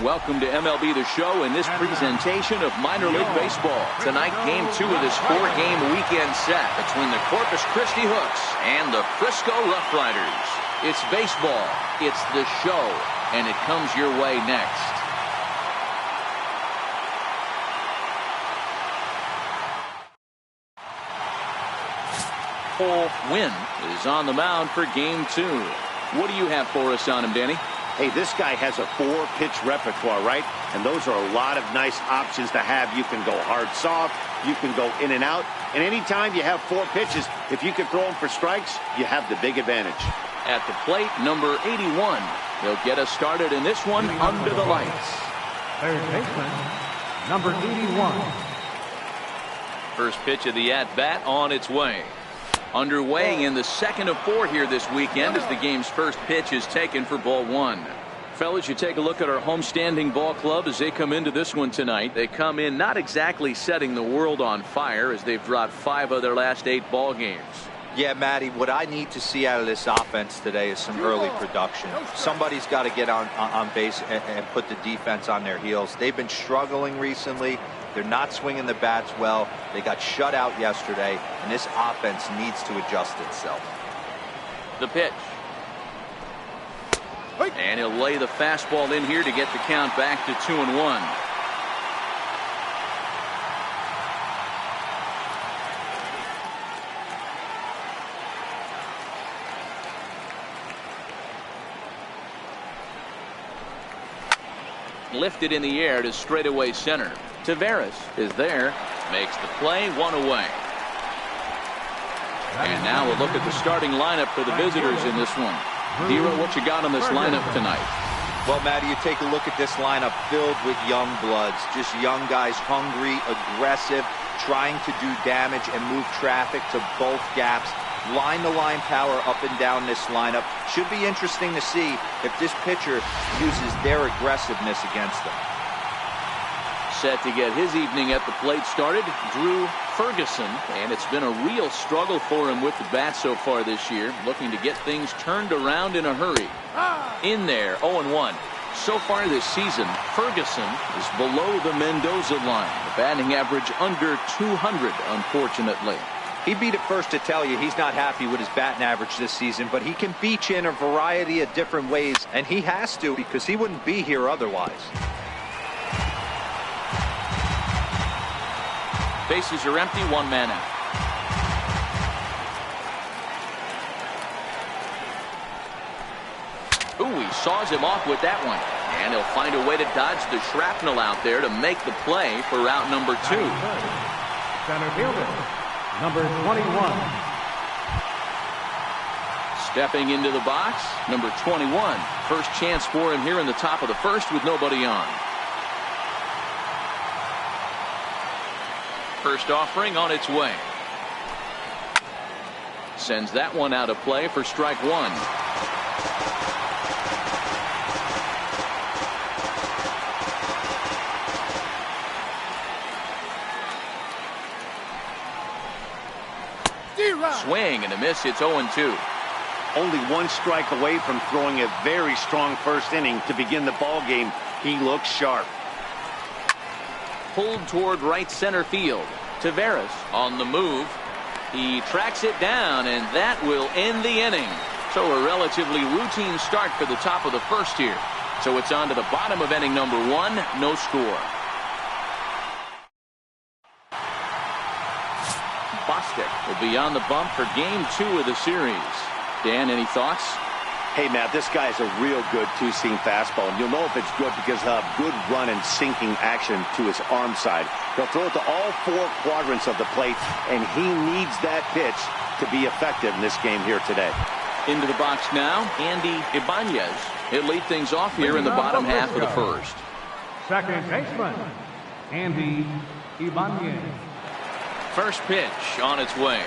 Welcome to MLB The Show in this presentation of minor league baseball. Tonight, game 2 of this 4-game weekend set between the Corpus Christi Hooks and the Frisco RoughRiders. It's baseball, it's the show, and it comes your way next. Cole Wynn is on the mound for game 2. What do you have for us on him, Danny? Hey, this guy has a 4-pitch repertoire, right? And those are a lot of nice options to have. You can go hard, soft. You can go in and out. And anytime you have 4 pitches, if you can throw them for strikes, you have the big advantage. At the plate, number 81. He'll get us started in this one under the lights. Third baseman, number 81. First pitch of the at-bat on its way. Underway in the second of 4 here this weekend as the game's first pitch is taken for ball 1. Fellas, you take a look at our homestanding ball club as they come into this one tonight. They come in not exactly setting the world on fire as they've dropped 5 of their last 8 ball games. Yeah, Matty, what I need to see out of this offense today is some early production. Somebody's got to get on base and put the defense on their heels. They've been struggling recently. They're not swinging the bats well. They got shut out yesterday, and this offense needs to adjust itself. The pitch. And he'll lay the fastball in here to get the count back to 2-1. Lifted in the air to straightaway center. Taveras is there, makes the play, 1 away. And now we'll look at the starting lineup for the visitors in this one. Dero, what you got on this lineup tonight? Well, Matty, you take a look at this lineup filled with young bloods, just young guys, hungry, aggressive, trying to do damage and move traffic to both gaps. Line-to-line power up and down this lineup. Should be interesting to see if this pitcher uses their aggressiveness against them. Set to get his evening at the plate started, Drew Ferguson, and it's been a real struggle for him with the bat so far this year, looking to get things turned around in a hurry. In there, 0-1. So far this season, Ferguson is below the Mendoza line, the batting average under 200, unfortunately. He beat it first to tell you he's not happy with his batting average this season, but he can beat you in a variety of different ways, and he has to because he wouldn't be here otherwise. Bases are empty, 1 man out. Ooh, he saws him off with that one. And he'll find a way to dodge the shrapnel out there to make the play for route number 2. Center fielder, number 21. Stepping into the box, number 21. First chance for him here in the top of the first with nobody on. First offering on its way. Sends that one out of play for strike 1. Swing and a miss. It's 0-2. Only 1 strike away from throwing a very strong first inning to begin the ball game. He looks sharp. Pulled toward right center field. Taveras on the move. He tracks it down, and that will end the inning. So a relatively routine start for the top of the first here. So it's on to the bottom of inning number 1. No score. Bostic will be on the bump for game 2 of the series. Dan, any thoughts? Hey, Matt, this guy's a real good 2-seam fastball, and you'll know if it's good because he'll have good run and sinking action to his arm side. He'll throw it to all 4 quadrants of the plate, and he needs that pitch to be effective in this game here today. Into the box now, Andy Ibanez. He'll lead things off here in the bottom half of the first. Second baseman, Andy Ibanez. First pitch on its way.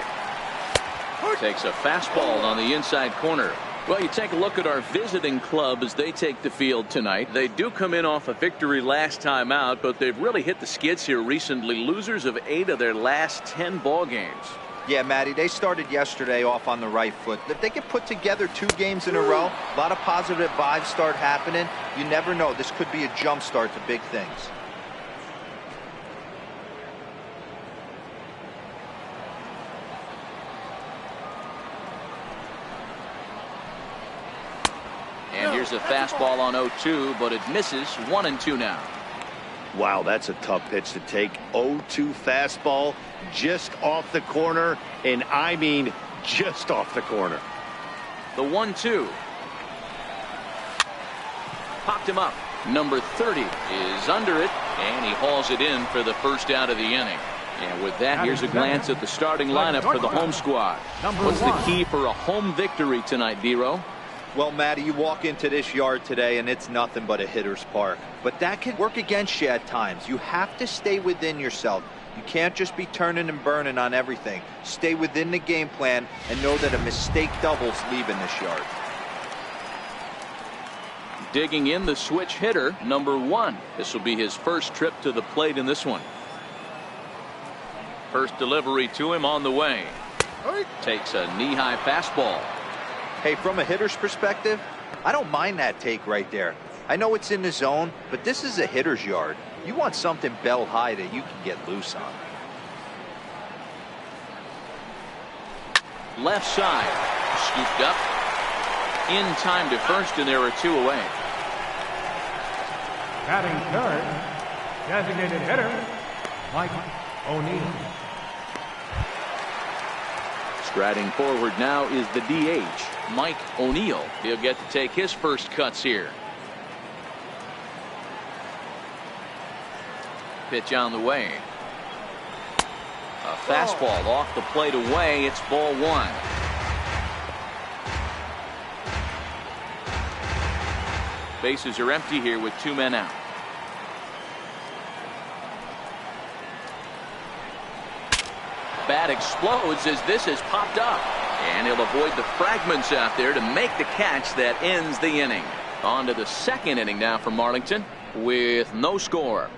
Takes a fastball on the inside corner. Well, you take a look at our visiting club as they take the field tonight. They do come in off a victory last time out, but they've really hit the skids here recently. Losers of 8 of their last 10 ball games. Yeah, Matty, they started yesterday off on the right foot. If they can put together 2 games in a row, a lot of positive vibes start happening. You never know. This could be a jump start to big things. And here's a fastball on 0-2, but it misses. 1-2 now. Wow, that's a tough pitch to take. 0-2 fastball just off the corner, and I mean just off the corner. The 1-2. Popped him up. Number 30 is under it, and he hauls it in for the first out of the inning. And with that, here's a glance at the starting lineup for the home squad. What's the key for a home victory tonight, D-Row? Well, Matty, you walk into this yard today and it's nothing but a hitter's park. But that can work against you at times. You have to stay within yourself. You can't just be turning and burning on everything. Stay within the game plan and know that a mistake doubles leaving this yard. Digging in, the switch hitter, number 1. This will be his first trip to the plate in this one. First delivery to him on the way. Takes a knee-high fastball. Hey, from a hitter's perspective, I don't mind that take right there. I know it's in the zone, but this is a hitter's yard. You want something bell high that you can get loose on. Left side, scooped up. In time to first, and there are 2 away. Batting third, designated hitter, Mike O'Neill. Striding forward now is the DH, Mike O'Neill. He'll get to take his first cuts here. Pitch on the way. A fastball off the plate away. It's ball 1. Bases are empty here with 2 men out. Bat explodes as this is popped up, and he'll avoid the fragments out there to make the catch that ends the inning. On to the second inning now for Marlington with no score.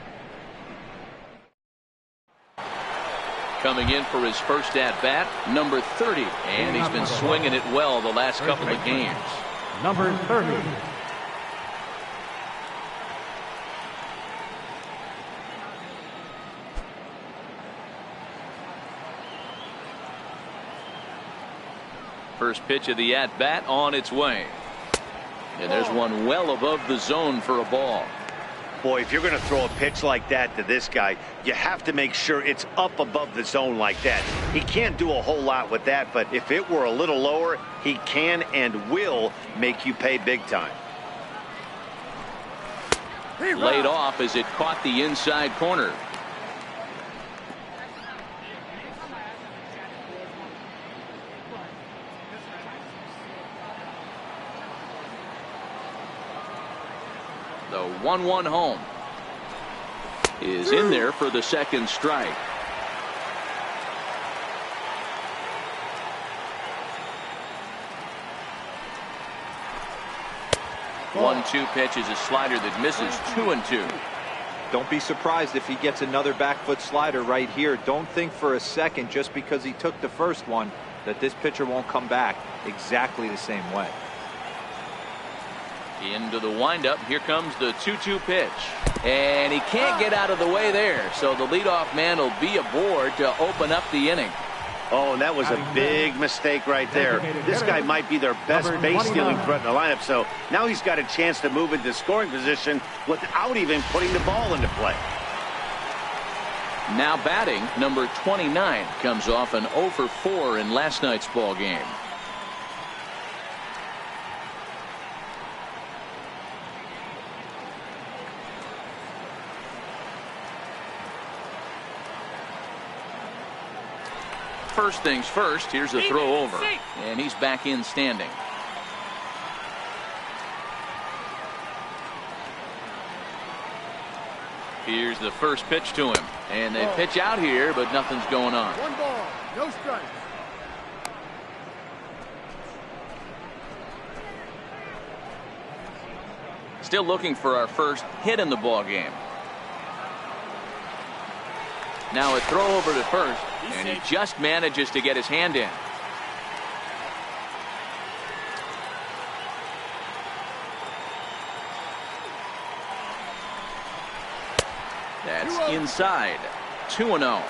Coming in for his first at bat, number 30, and he's been swinging it well the last couple of games. Number 30. First pitch of the at-bat on its way. And there's one well above the zone for a ball. Boy, if you're going to throw a pitch like that to this guy, you have to make sure it's up above the zone like that. He can't do a whole lot with that, but if it were a little lower, he can and will make you pay big time. Laid off as it caught the inside corner. The 1-1 home is in there for the second strike. One-two pitch is a slider that misses. 2-2. Don't be surprised if he gets another back foot slider right here. Don't think for a second, just because he took the first one, that this pitcher won't come back exactly the same way. Into the windup. Here comes the 2-2 pitch. And he can't get out of the way there. So the leadoff man will be aboard to open up the inning. Oh, and that was a big mistake right there. This guy might be their best base-stealing threat in the lineup. So now he's got a chance to move into scoring position without even putting the ball into play. Now batting, number 29 comes off an 0 for 4 in last night's ball game. First things first, here's a throw over, and he's back in standing. Here's the first pitch to him, and they pitch out here, but nothing's going on. 1 ball, no strikes. Still looking for our first hit in the ball game. Now a throw over to first, and he just manages to get his hand in. That's inside. 2-0.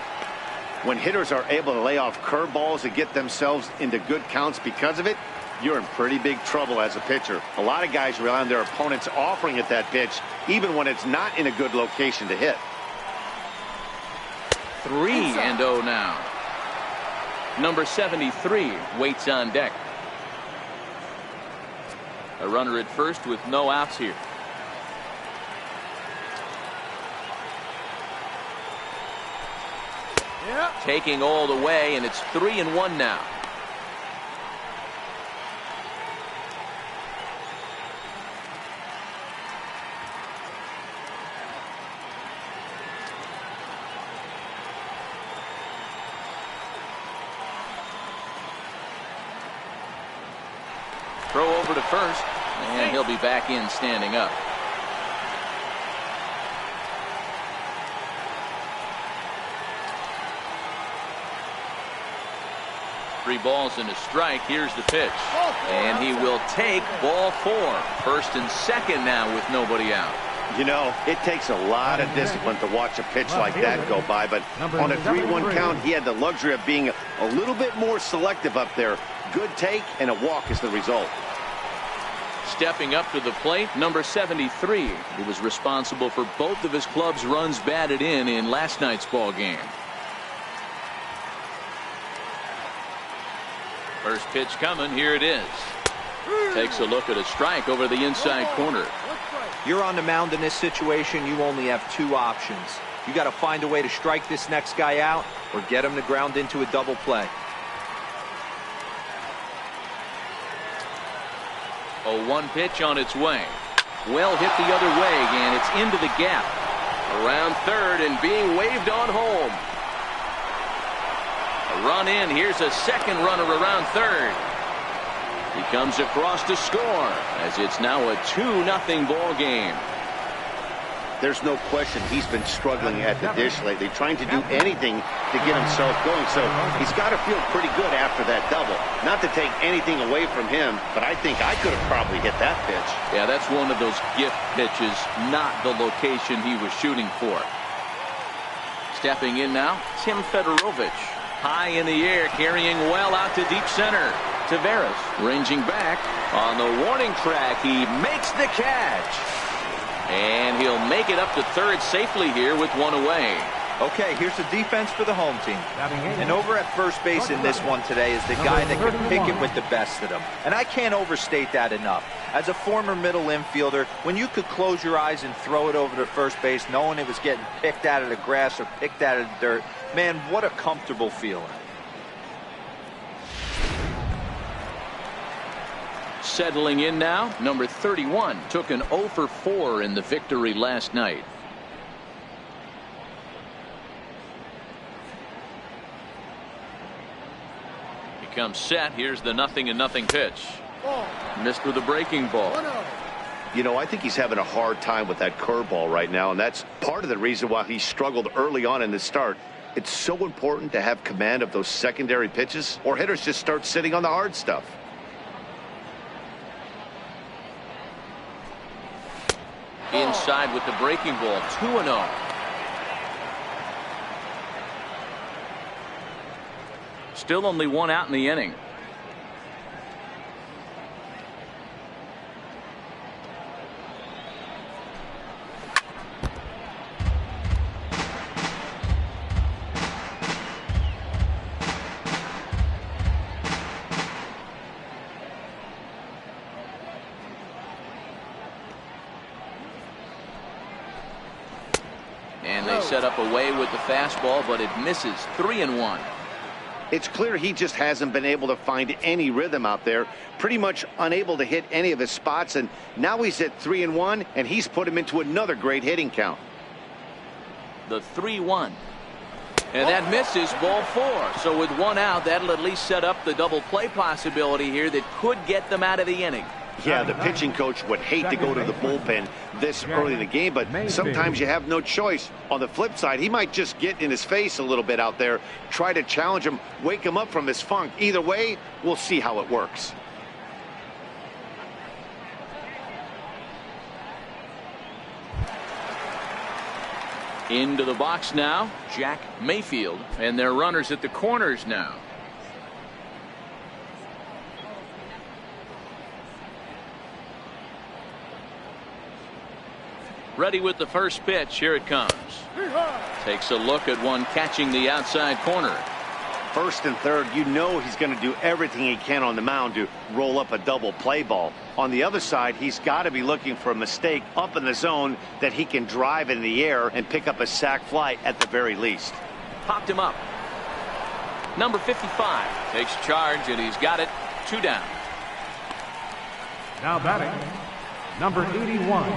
When hitters are able to lay off curveballs and get themselves into good counts because of it, you're in pretty big trouble as a pitcher. A lot of guys rely on their opponents offering at that pitch, even when it's not in a good location to hit. 3-0 now. Number 73 waits on deck. A runner at first with no outs here. Taking all the way, and it's 3-1 now. Throw over to first, and he'll be back in standing up. 3 balls and a strike. Here's the pitch. And he will take ball 4. First and second now with nobody out. You know, it takes a lot of discipline to watch a pitch like that go by, but on a 3-1 count, he had the luxury of being a little bit more selective up there. Good take, and a walk is the result. Stepping up to the plate, number 73, who was responsible for both of his club's runs batted in last night's ball game. First pitch coming. Here it is. Takes a look at a strike over the inside corner. You're on the mound in this situation. You only have 2 options. You got to find a way to strike this next guy out or get him to ground into a double play. 0-1 pitch on its way. Well hit the other way, and it's into the gap. Around third and being waved on home. A run in. Here's a second runner around third. He comes across to score as it's now a 2-0 ball game. There's no question he's been struggling at the dish lately, trying to do anything to get himself going. So he's got to feel pretty good after that double. Not to take anything away from him, but I think I could have probably hit that pitch. Yeah, that's one of those gift pitches, not the location he was shooting for. Stepping in now, Tim Fedorovich. High in the air, carrying well out to deep center. Taveras ranging back on the warning track. He makes the catch. And he'll make it up to third safely here with 1 away. Okay, here's the defense for the home team. And over at first base in this one today is the guy that can pick it with the best of them. And I can't overstate that enough. As a former middle infielder, when you could close your eyes and throw it over to first base knowing it was getting picked out of the grass or picked out of the dirt, man, what a comfortable feeling. Settling in now, number 31 took an 0 for 4 in the victory last night. He comes set. Here's the 0-0 pitch. Missed with a breaking ball. You know, I think he's having a hard time with that curveball right now, and that's part of the reason why he struggled early on in the start. It's so important to have command of those secondary pitches, or hitters just start sitting on the hard stuff. Inside with the breaking ball. 2-0. Still only 1 out in the inning. And they set up away with the fastball, but it misses. 3-1. It's clear he just hasn't been able to find any rhythm out there. Pretty much unable to hit any of his spots, and now he's at 3-1, and he's put him into another great hitting count. The 3-1. And that misses, ball 4. So with 1 out, that'll at least set up the double play possibility here that could get them out of the inning. Yeah, the pitching coach would hate to go to the bullpen this early in the game, but sometimes you have no choice. On the flip side, he might just get in his face a little bit out there, try to challenge him, wake him up from his funk. Either way, we'll see how it works. Into the box now, Jack Mayfield, and their runners at the corners now. Ready with the first pitch. Here it comes. Takes a look at one catching the outside corner. First and third, you know he's going to do everything he can on the mound to roll up a double play ball. On the other side, he's got to be looking for a mistake up in the zone that he can drive in the air and pick up a sac fly at the very least. Popped him up. Number 55 takes charge, and he's got it. 2 down. Now batting, number 81.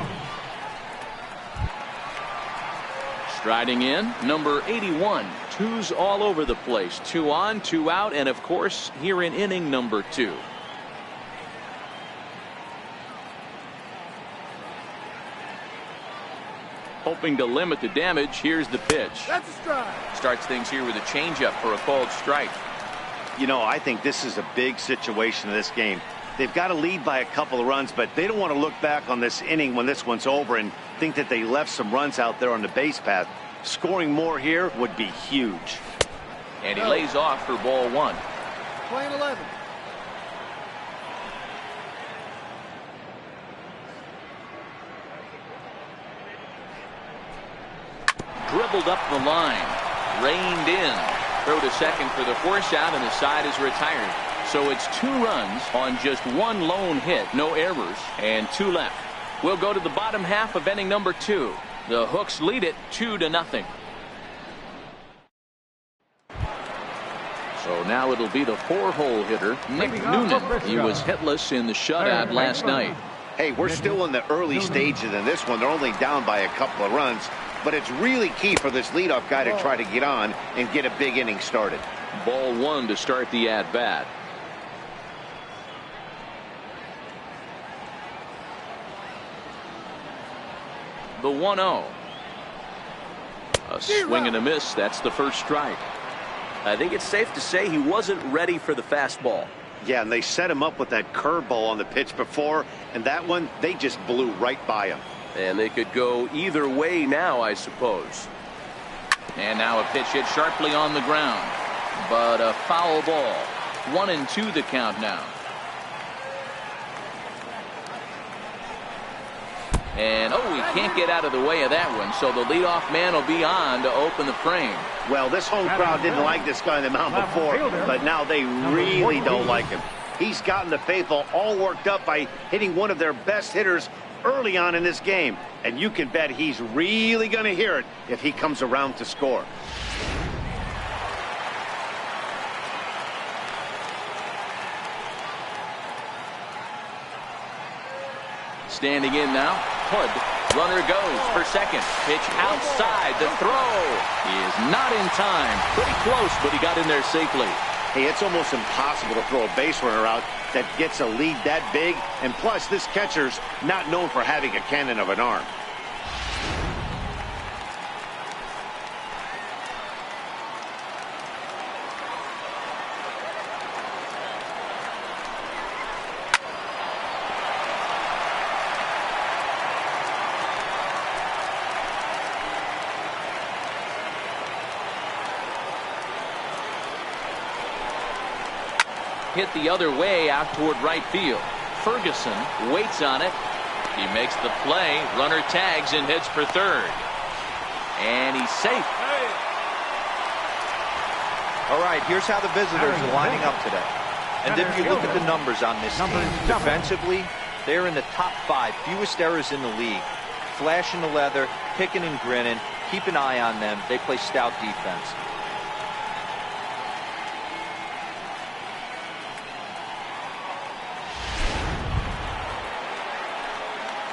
Striding in, number 81. Twos all over the place. 2 on, 2 out, and of course, here in inning number 2. Hoping to limit the damage. Here's the pitch. That's a strike. Starts things here with a changeup for a called strike. You know, I think this is a big situation in this game. They've got to lead by a couple of runs, but they don't want to look back on this inning when this one's over and think that they left some runs out there on the base path. Scoring more here would be huge. And he lays off for ball 1. Playing 11. Dribbled up the line. Reined in. Throw to second for the force out, and the side is retired. So it's 2 runs on just 1 lone hit. No errors, and 2 left. We'll go to the bottom half of inning number 2. The Hooks lead it 2-0. So now it'll be the 4-hole hitter, Nick Noonan. He was hitless in the shutout last night. Hey, we're still in the early stages in this one. They're only down by a couple of runs, but it's really key for this leadoff guy to try to get on and get a big inning started. Ball 1 to start the at-bat. The 1-0. A swing and a miss. That's the first strike. I think it's safe to say he wasn't ready for the fastball. Yeah, and they set him up with that curveball on the pitch before, and that one, they just blew right by him. And they could go either way now, I suppose. And now a pitch hit sharply on the ground. But a foul ball. 1-2 the count now. And, oh, he can't get out of the way of that one, so the leadoff man will be on to open the frame. Well, this home crowd didn't like this guy on the mound before, but now they really don't like him. He's gotten the faithful all worked up by hitting one of their best hitters early on in this game, and you can bet he's really going to hear it if he comes around to score. Standing in now, Hood. Runner goes for second. Pitch outside. The throw is not in time. Pretty close, but he got in there safely. Hey, it's almost impossible to throw a base runner out that gets a lead that big. And plus, this catcher's not known for having a cannon of an arm. Hit the other way out toward right field. Ferguson waits on it. He makes the play. Runner tags and heads for third. And he's safe. All right, here's how the visitors are lining up today. And if you look at the numbers on this team, defensively, they're in the top 5, fewest errors in the league. Flashing the leather, picking and grinning. Keep an eye on them. They play stout defense.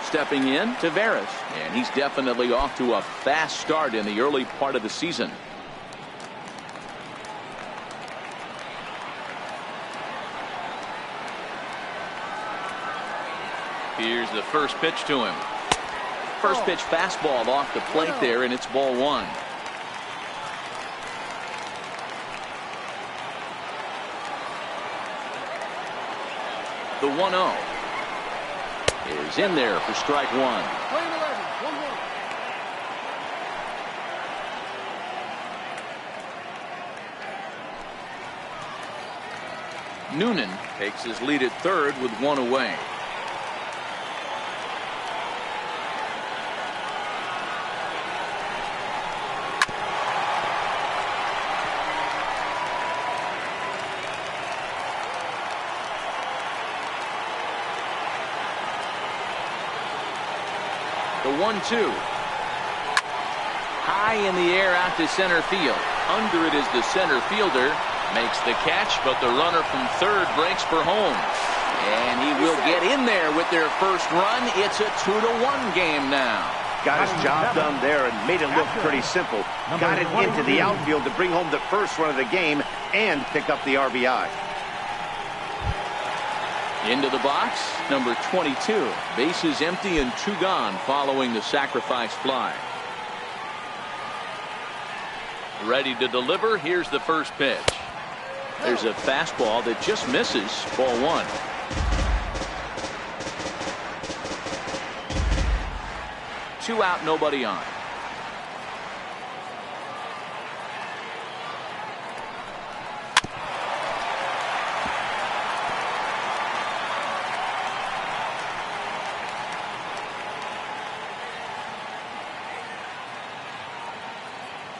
Stepping in, Taveras, and he's definitely off to a fast start in the early part of the season. Here's the first pitch to him. First pitch fastball off the plate there, and it's ball one. The 1-0 is in there for strike one. Playing 11, 1-1. Noonan takes his lead at third with one away. The 1-2. High in the air out to center field. Under it is the center fielder. Makes the catch, but the runner from third breaks for home. And he will get in there with their first run. It's a 2-1 game now. Got his job done there and made it look pretty simple. Got it into the outfield to bring home the first run of the game and pick up the RBI. Into the box, number 22. Bases empty and two gone following the sacrifice fly. Ready to deliver. Here's the first pitch. There's a fastball that just misses. Ball one. Two out, nobody on.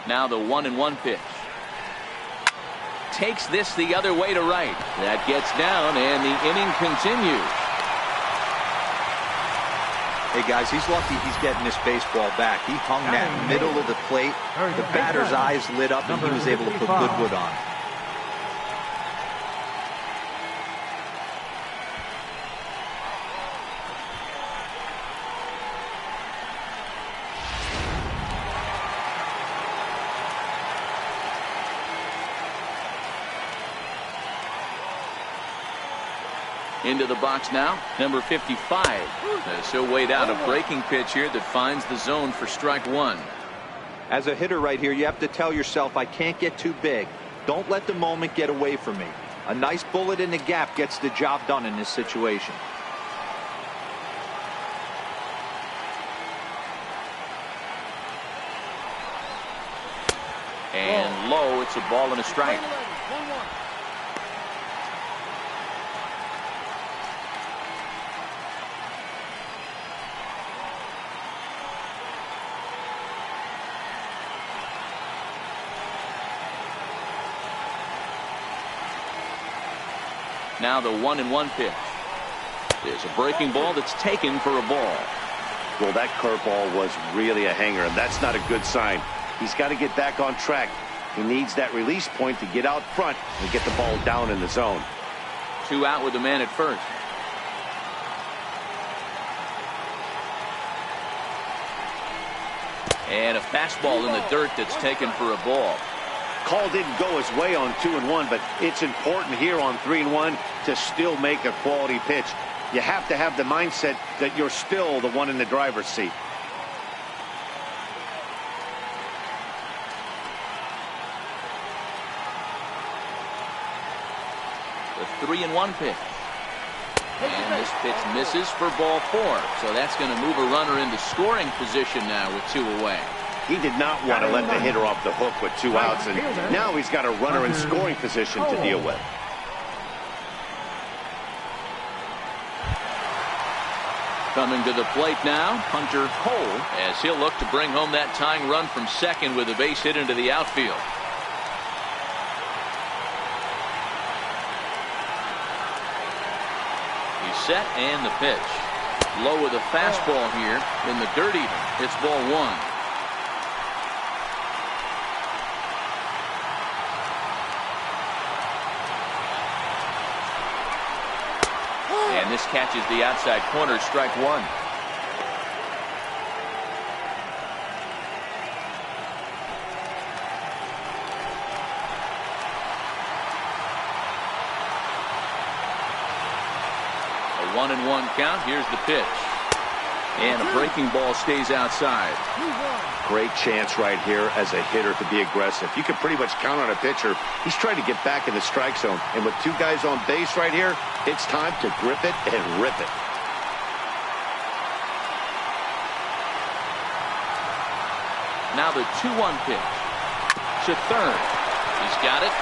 Now the 1-1 pitch. Takes this the other way to right. That gets down and the inning continues. Hey guys, he's lucky he's getting this baseball back. He hung that middle of the plate. The batter's eyes lit up and he was able to put good wood on. Into the box now, number 55. As he'll wait out a breaking pitch here that finds the zone for strike one. As a hitter right here, you have to tell yourself, I can't get too big. Don't let the moment get away from me. A nice bullet in the gap gets the job done in this situation. And low, it's a ball and a strike. Playing 11, 1-1. Now the 1-1 pitch. There's a breaking ball that's taken for a ball. Well, that curveball was really a hanger, and that's not a good sign. He's got to get back on track. He needs that release point to get out front and get the ball down in the zone. Two out with the man at first. And a fastball in the dirt that's taken for a ball. Call didn't go his way on 2-1, but it's important here on 3-1 to still make a quality pitch. You have to have the mindset that you're still the one in the driver's seat. The 3-1 pitch. And this pitch misses for ball four. So that's going to move a runner into scoring position now with two away. He did not want to let the hitter off the hook with two outs, and now he's got a runner in scoring position to deal with. Coming to the plate now, Hunter Cole, as he'll look to bring home that tying run from second with a base hit into the outfield. He's set and the pitch. Low with a fastball here in the dirt even. It's ball one. And this catches the outside corner, strike one. A 1-1 count. Here's the pitch. And a breaking ball stays outside. Great chance right here as a hitter to be aggressive. You can pretty much count on a pitcher. He's trying to get back in the strike zone. And with two guys on base right here, it's time to grip it and rip it. Now the 2-1 pitch. To third. He's got it.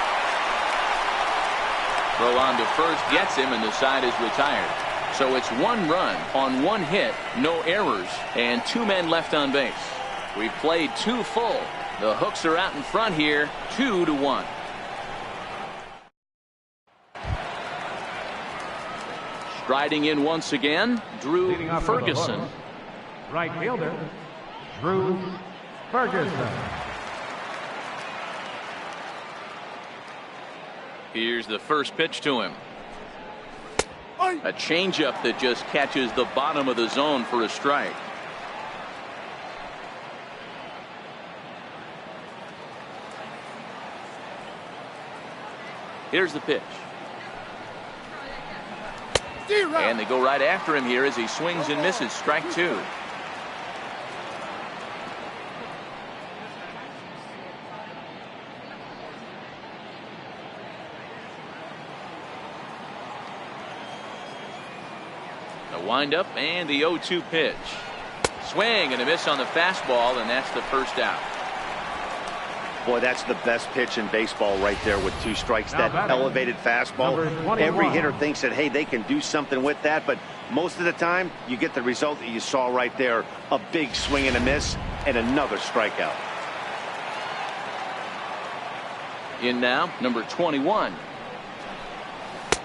Throw on to first gets him, and the side is retired. So it's 1 run on 1 hit, no errors, and 2 men left on base. We've played 2 full. The Hooks are out in front here, 2-1. Striding in once again, Drew Ferguson. Right fielder, Drew Ferguson. Here's the first pitch to him. A changeup that just catches the bottom of the zone for a strike. Here's the pitch. And they go right after him here as he swings and misses. Strike 2. The windup and the 0-2 pitch. Swing and a miss on the fastball, and that's the first out. Boy, that's the best pitch in baseball right there with 2 strikes. That elevated fastball. Every hitter thinks that, hey, they can do something with that, but most of the time you get the result that you saw right there. A big swing and a miss and another strikeout. In now, number 21.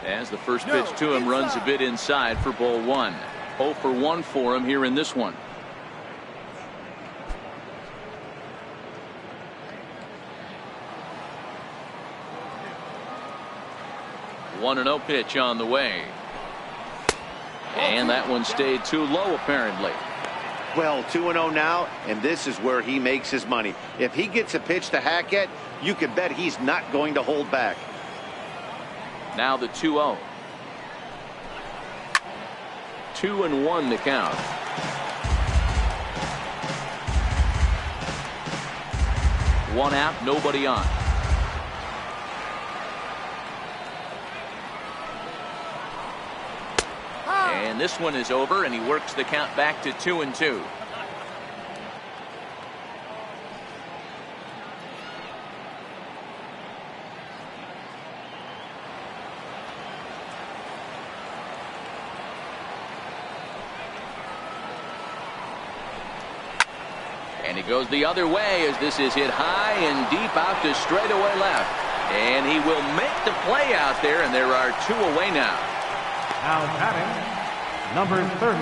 As the first pitch to him runs a bit inside for ball 1. 0 for 1 for him here in this one. One 1-0 pitch on the way. And that one stayed too low apparently. Well, 2-0 now, and this is where he makes his money. If he gets a pitch to hack at, you can bet he's not going to hold back. Now the 2-0. 2-1 the count. One out, nobody on. And this one is over, and he works the count back to 2-2. And he goes the other way as this is hit high and deep out to straightaway left. And he will make the play out there, and there are 2 away now. Now batting, number 30.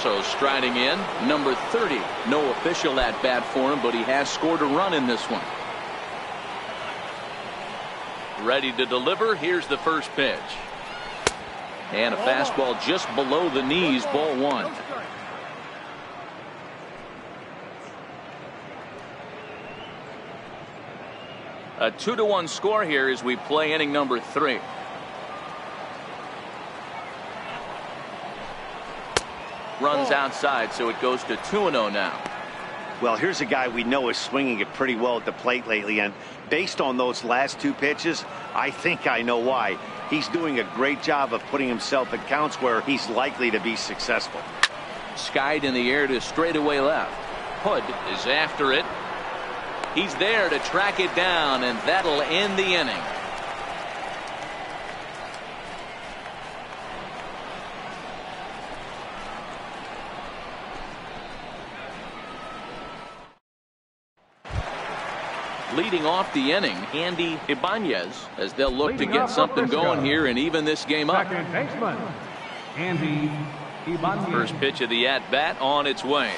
So striding in, number 30. No official at bat for him, but he has scored a run in this one. Ready to deliver. Here's the first pitch. And a fastball just below the knees, ball 1. A 2-1 score here as we play inning number 3. Runs outside, so it goes to 2-0 now. Well, here's a guy we know is swinging it pretty well at the plate lately, and based on those last 2 pitches, I think I know why. He's doing a great job of putting himself at counts where he's likely to be successful. Skied in the air to straightaway left. Hood is after it. He's there to track it down, and that'll end the inning. Leading off the inning, Andy Ibanez, as they'll look to get something going here and even this game up. Second baseman, Andy Ibanez. First pitch of the at-bat on its way.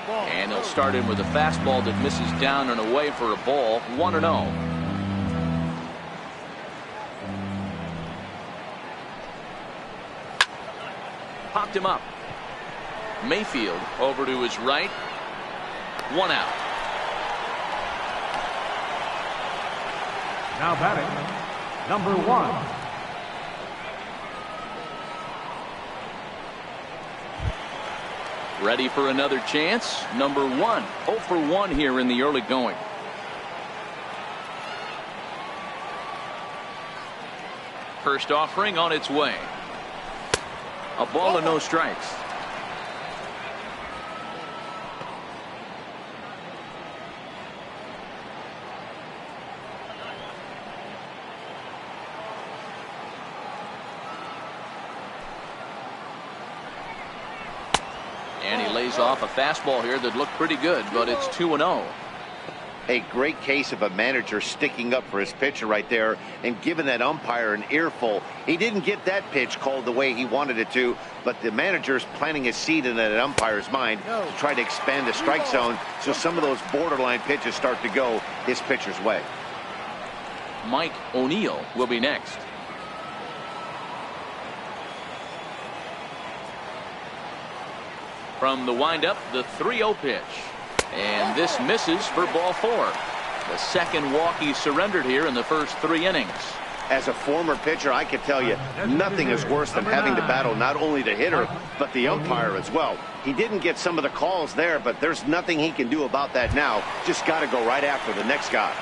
And he'll start in with a fastball that misses down and away for a ball. 1-0. Popped him up. Mayfield over to his right. 1 out. Now batting, number 1. Ready for another chance. Number 1. 0 for 1 here in the early going. First offering on its way. A ball and no strikes. And he lays off a fastball here that looked pretty good, but it's 2-0. A great case of a manager sticking up for his pitcher right there and giving that umpire an earful. He didn't get that pitch called the way he wanted it to, but the manager's planting a seed in that umpire's mind to try to expand the strike zone so some of those borderline pitches start to go his pitcher's way. Mike O'Neill will be next. From the windup, the 3-0 pitch. And this misses for ball 4. The second walk he surrendered here in the first 3 innings. As a former pitcher, I can tell you, nothing is worse than having to battle not only the hitter, but the umpire as well. He didn't get some of the calls there, but there's nothing he can do about that now. Just got to go right after the next guy.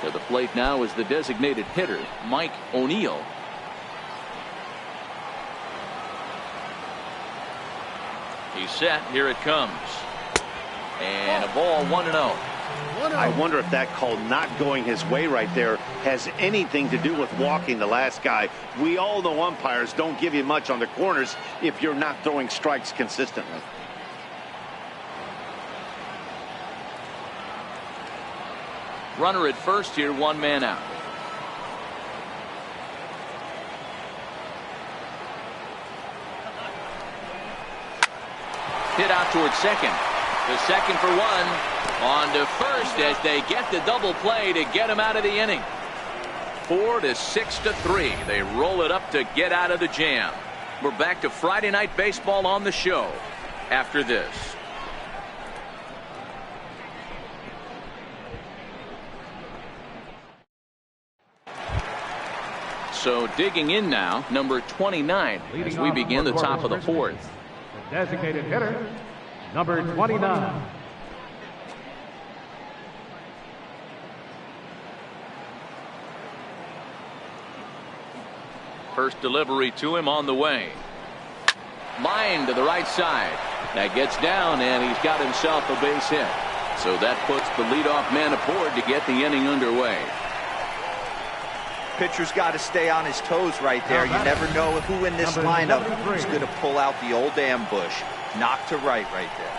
To the plate now is the designated hitter, Mike O'Neill. He's set. Here it comes. And a ball 1-0. I wonder if that call not going his way right there has anything to do with walking the last guy. We all know umpires don't give you much on the corners if you're not throwing strikes consistently. Runner at first here, 1 man out. Hit out towards second. The second for 1. On to first as they get the double play to get him out of the inning. 4-6-3. They roll it up to get out of the jam. We're back to Friday Night Baseball on the show after this. So digging in now, number 29 as we begin the top of the 4th. The designated hitter, number 29. First delivery to him on the way. Line to the right side. That gets down, and he's got himself a base hit. So that puts the leadoff man aboard to get the inning underway. Pitcher's got to stay on his toes right there. You never know who in this lineup is going to pull out the old ambush. Knock to right there.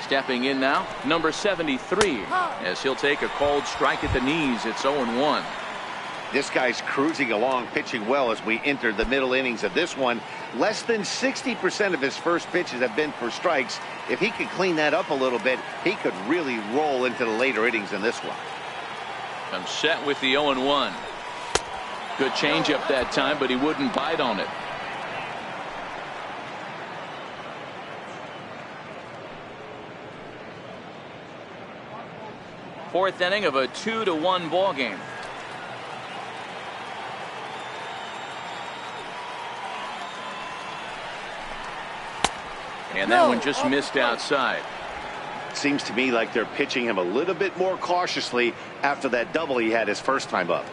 Stepping in now, number 73, as he'll take a called strike at the knees. It's 0-1. This guy's cruising along, pitching well as we enter the middle innings of this one. Less than 60% of his first pitches have been for strikes. If he could clean that up a little bit, he could really roll into the later innings in this one. I'm set with the 0-1. Good changeup that time, but he wouldn't bite on it. Fourth inning of a 2-1 ball game. And that one just missed outside. Seems to me like they're pitching him a little bit more cautiously after that double he had his first time up.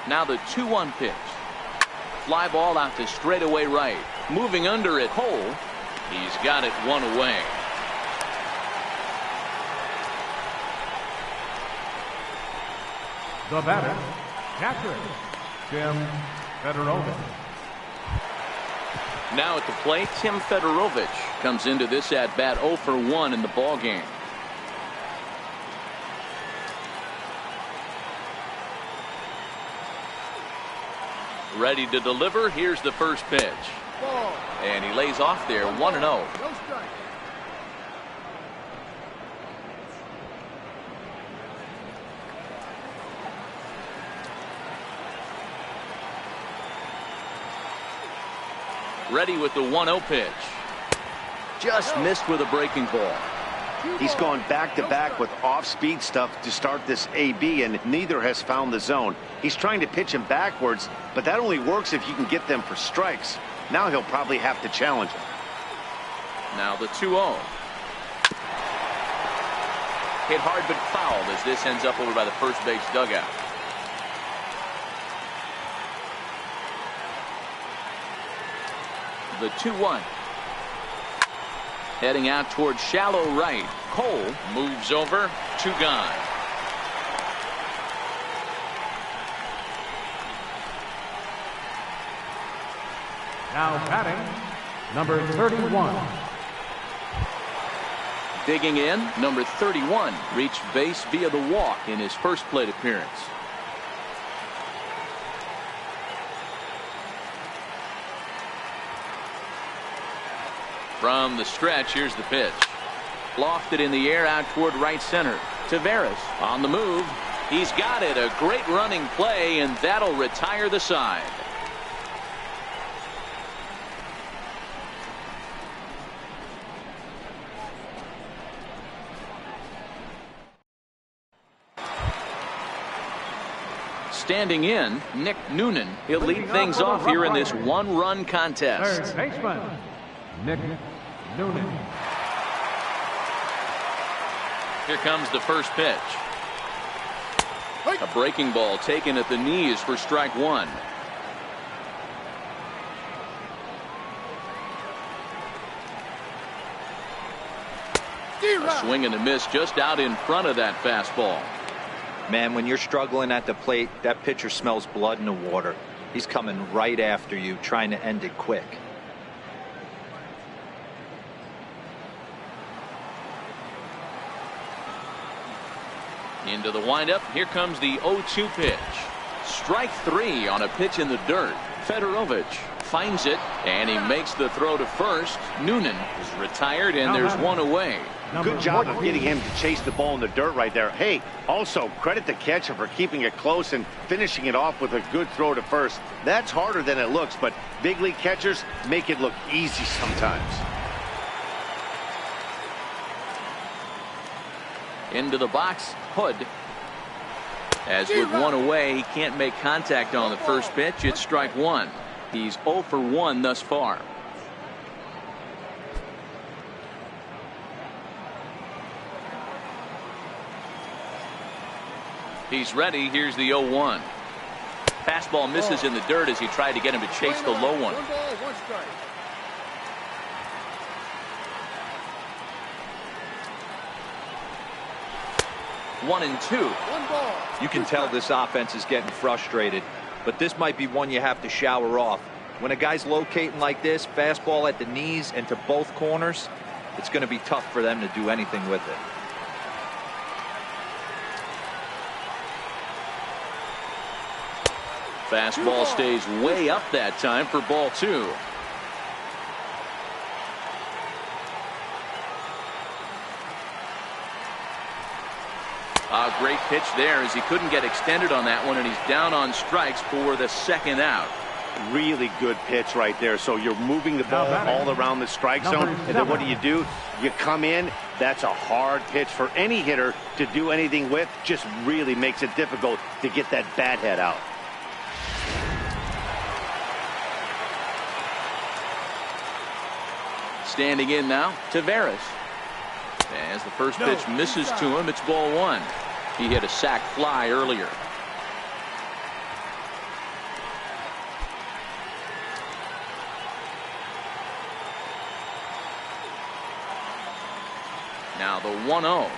Now the 2-1 pitch. Fly ball out to straightaway right. Moving under it, Cole. He's got it one away. The batter, catcher, Tim Fedorovich. Now at the plate, Tim Fedorovich comes into this at bat 0 for 1 in the ball game. Ready to deliver. Here's the first pitch. Ball. And he lays off there 1-0. No strike. Ready with the 1-0 pitch. Just missed with a breaking ball. He's gone back-to-back with off-speed stuff to start this AB, and neither has found the zone. He's trying to pitch him backwards, but that only works if you can get them for strikes. Now he'll probably have to challenge him. Now the 2-0. Hit hard but fouled as this ends up over by the first base dugout. The 2-1. Heading out towards shallow right. Cole moves over. 2 gone. Now batting, number 31. Digging in, number 31 reached base via the walk in his first plate appearance. From the stretch, here's the pitch. Lofted in the air out toward right center. Taveras on the move. He's got it. A great running play, and that'll retire the side. Standing in, Nick Noonan. He'll lead things off here in this one-run contest. Third baseman, Nick Noonan. Here comes the first pitch. A breaking ball taken at the knees for strike 1. A swing and a miss just out in front of that fastball. Man, when you're struggling at the plate, that pitcher smells blood in the water. He's coming right after you, trying to end it quick. Into the windup. Here comes the 0-2 pitch. Strike 3 on a pitch in the dirt. Fedorovich finds it, and he makes the throw to first. Noonan is retired, and there's one away. Good job of getting him to chase the ball in the dirt right there. Hey, also credit the catcher for keeping it close and finishing it off with a good throw to first. That's harder than it looks, but big league catchers make it look easy sometimes. Into the box, Hood. As with one away, he can't make contact on the first pitch. It's strike 1. He's 0 for 1 thus far. He's ready. Here's the 0-1. Fastball misses in the dirt as he tried to get him to chase the low one. 1 ball, 1 strike. One and two. 1 ball. You can tell this offense is getting frustrated, but this might be one you have to shower off. When a guy's locating like this, fastball at the knees and to both corners, it's going to be tough for them to do anything with it. Fastball stays way up that time for ball 2. A great pitch there as he couldn't get extended on that one, and he's down on strikes for the second out. Really good pitch right there. So you're moving the ball all around the strike zone, and then what do? You come in. That's a hard pitch for any hitter to do anything with. Just really makes it difficult to get that bat head out. Standing in now, Taveras. As the first pitch misses to him, it's ball 1. He hit a sac fly earlier. Now the 1-0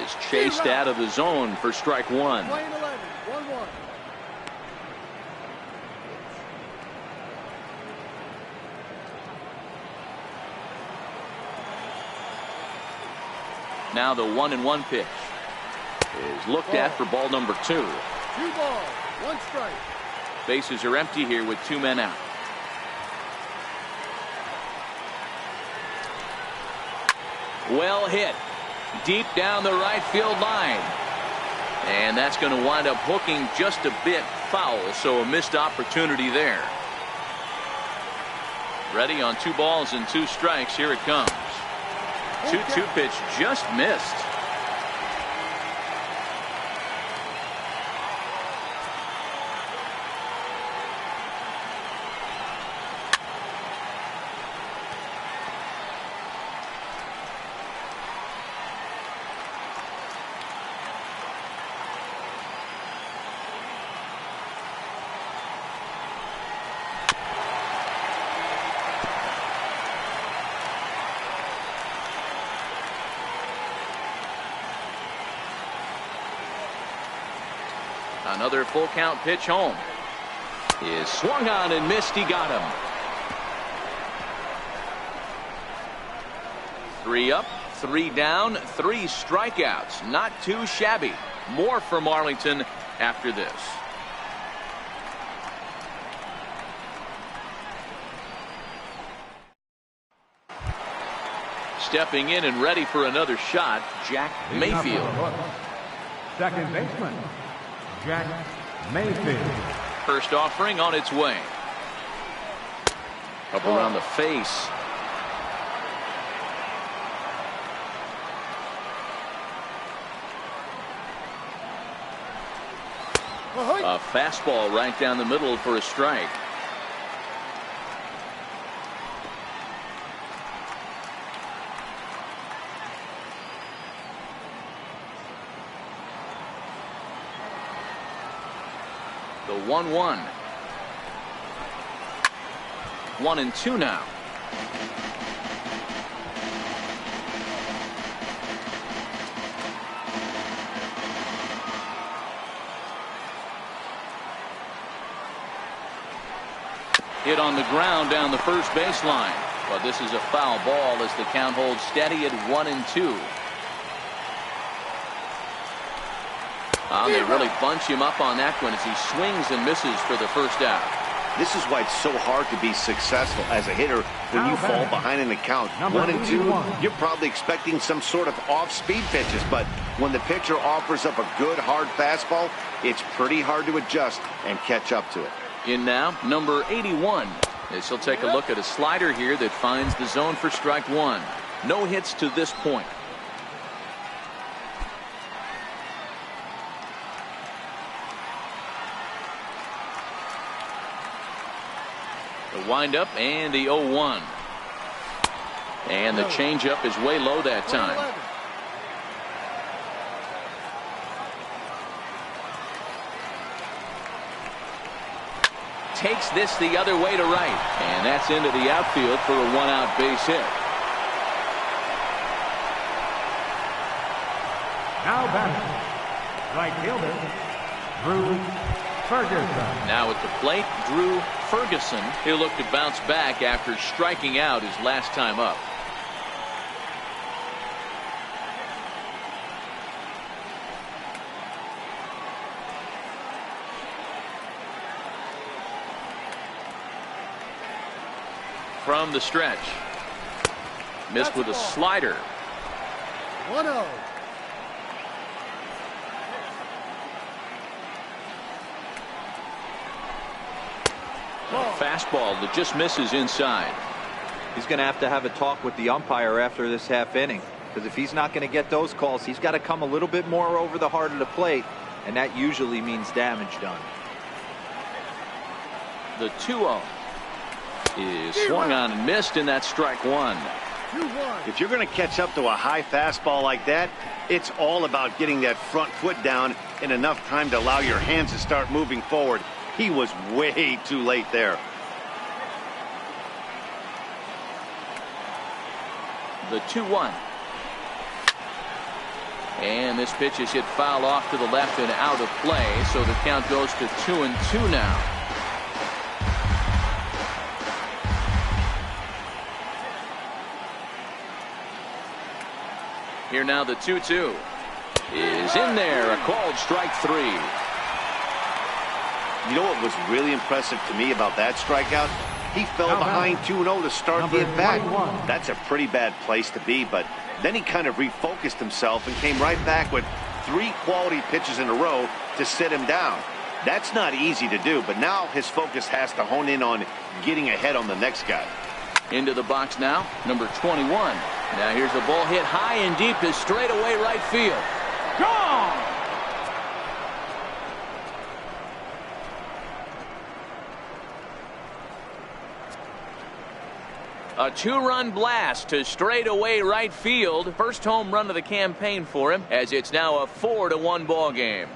is chased out of the zone for strike 1. Playing 11, 1-1. Now the 1-1 pitch is looked at for ball number 2. 2 balls, 1 strike. Bases are empty here with 2 men out. Well hit deep down the right field line, and that's going to wind up hooking just a bit foul, so a missed opportunity there. Ready on 2 balls and 2 strikes. Here it comes. 2-2 pitch just missed. Another full count pitch home. Is swung on and missed. He got him. 3 up, 3 down, 3 strikeouts. Not too shabby. More from Arlington after this. Stepping in and ready for another shot, Jack Mayfield. Second baseman, Jack Mayfield. First offering on its way. Up around the face. A fastball right down the middle for a strike. The 1-1. 1-2 now. Hit on the ground down the first baseline. But this is a foul ball as the count holds steady at 1-2. They really bunch him up on that one as he swings and misses for the first out. This is why it's so hard to be successful as a hitter when you fall behind in the count. 1-2, you're probably expecting some sort of off-speed pitches, but when the pitcher offers up a good hard fastball, it's pretty hard to adjust and catch up to it. In now, number 81. As he'll take a look at a slider here that finds the zone for strike 1. No hits to this point. The windup and the 0-1. And the changeup is way low that time. Takes this the other way to right. And that's into the outfield for a 1-out base hit. Now batting, right fielder, Drew Ferguson. Now at the plate, Drew Ferguson. He'll look to bounce back after striking out his last time up. From the stretch. Missed with a slider. 1-0. Fastball that just misses inside. He's going to have a talk with the umpire after this half inning, because if he's not going to get those calls, he's got to come a little bit more over the heart of the plate, and that usually means damage done. The 2-0 is swung on and missed, and that's strike 1. 2-1. If you're going to catch up to a high fastball like that, it's all about getting that front foot down in enough time to allow your hands to start moving forward. He was way too late there. The 2-1. And this pitch is hit foul off to the left and out of play, so the count goes to 2-2 now. Here now the 2-2 is in there, a called strike 3. You know what was really impressive to me about that strikeout? He fell behind 2-0 to start the at-bat. That's a pretty bad place to be, but then he kind of refocused himself and came right back with 3 quality pitches in a row to sit him down. That's not easy to do, but now his focus has to hone in on getting ahead on the next guy. Into the box now, number 21. Now here's the ball hit high and deep to straightaway right field. Gone! A two-run blast to straightaway right field. First home run of the campaign for him, as it's now a 4-1 ball game.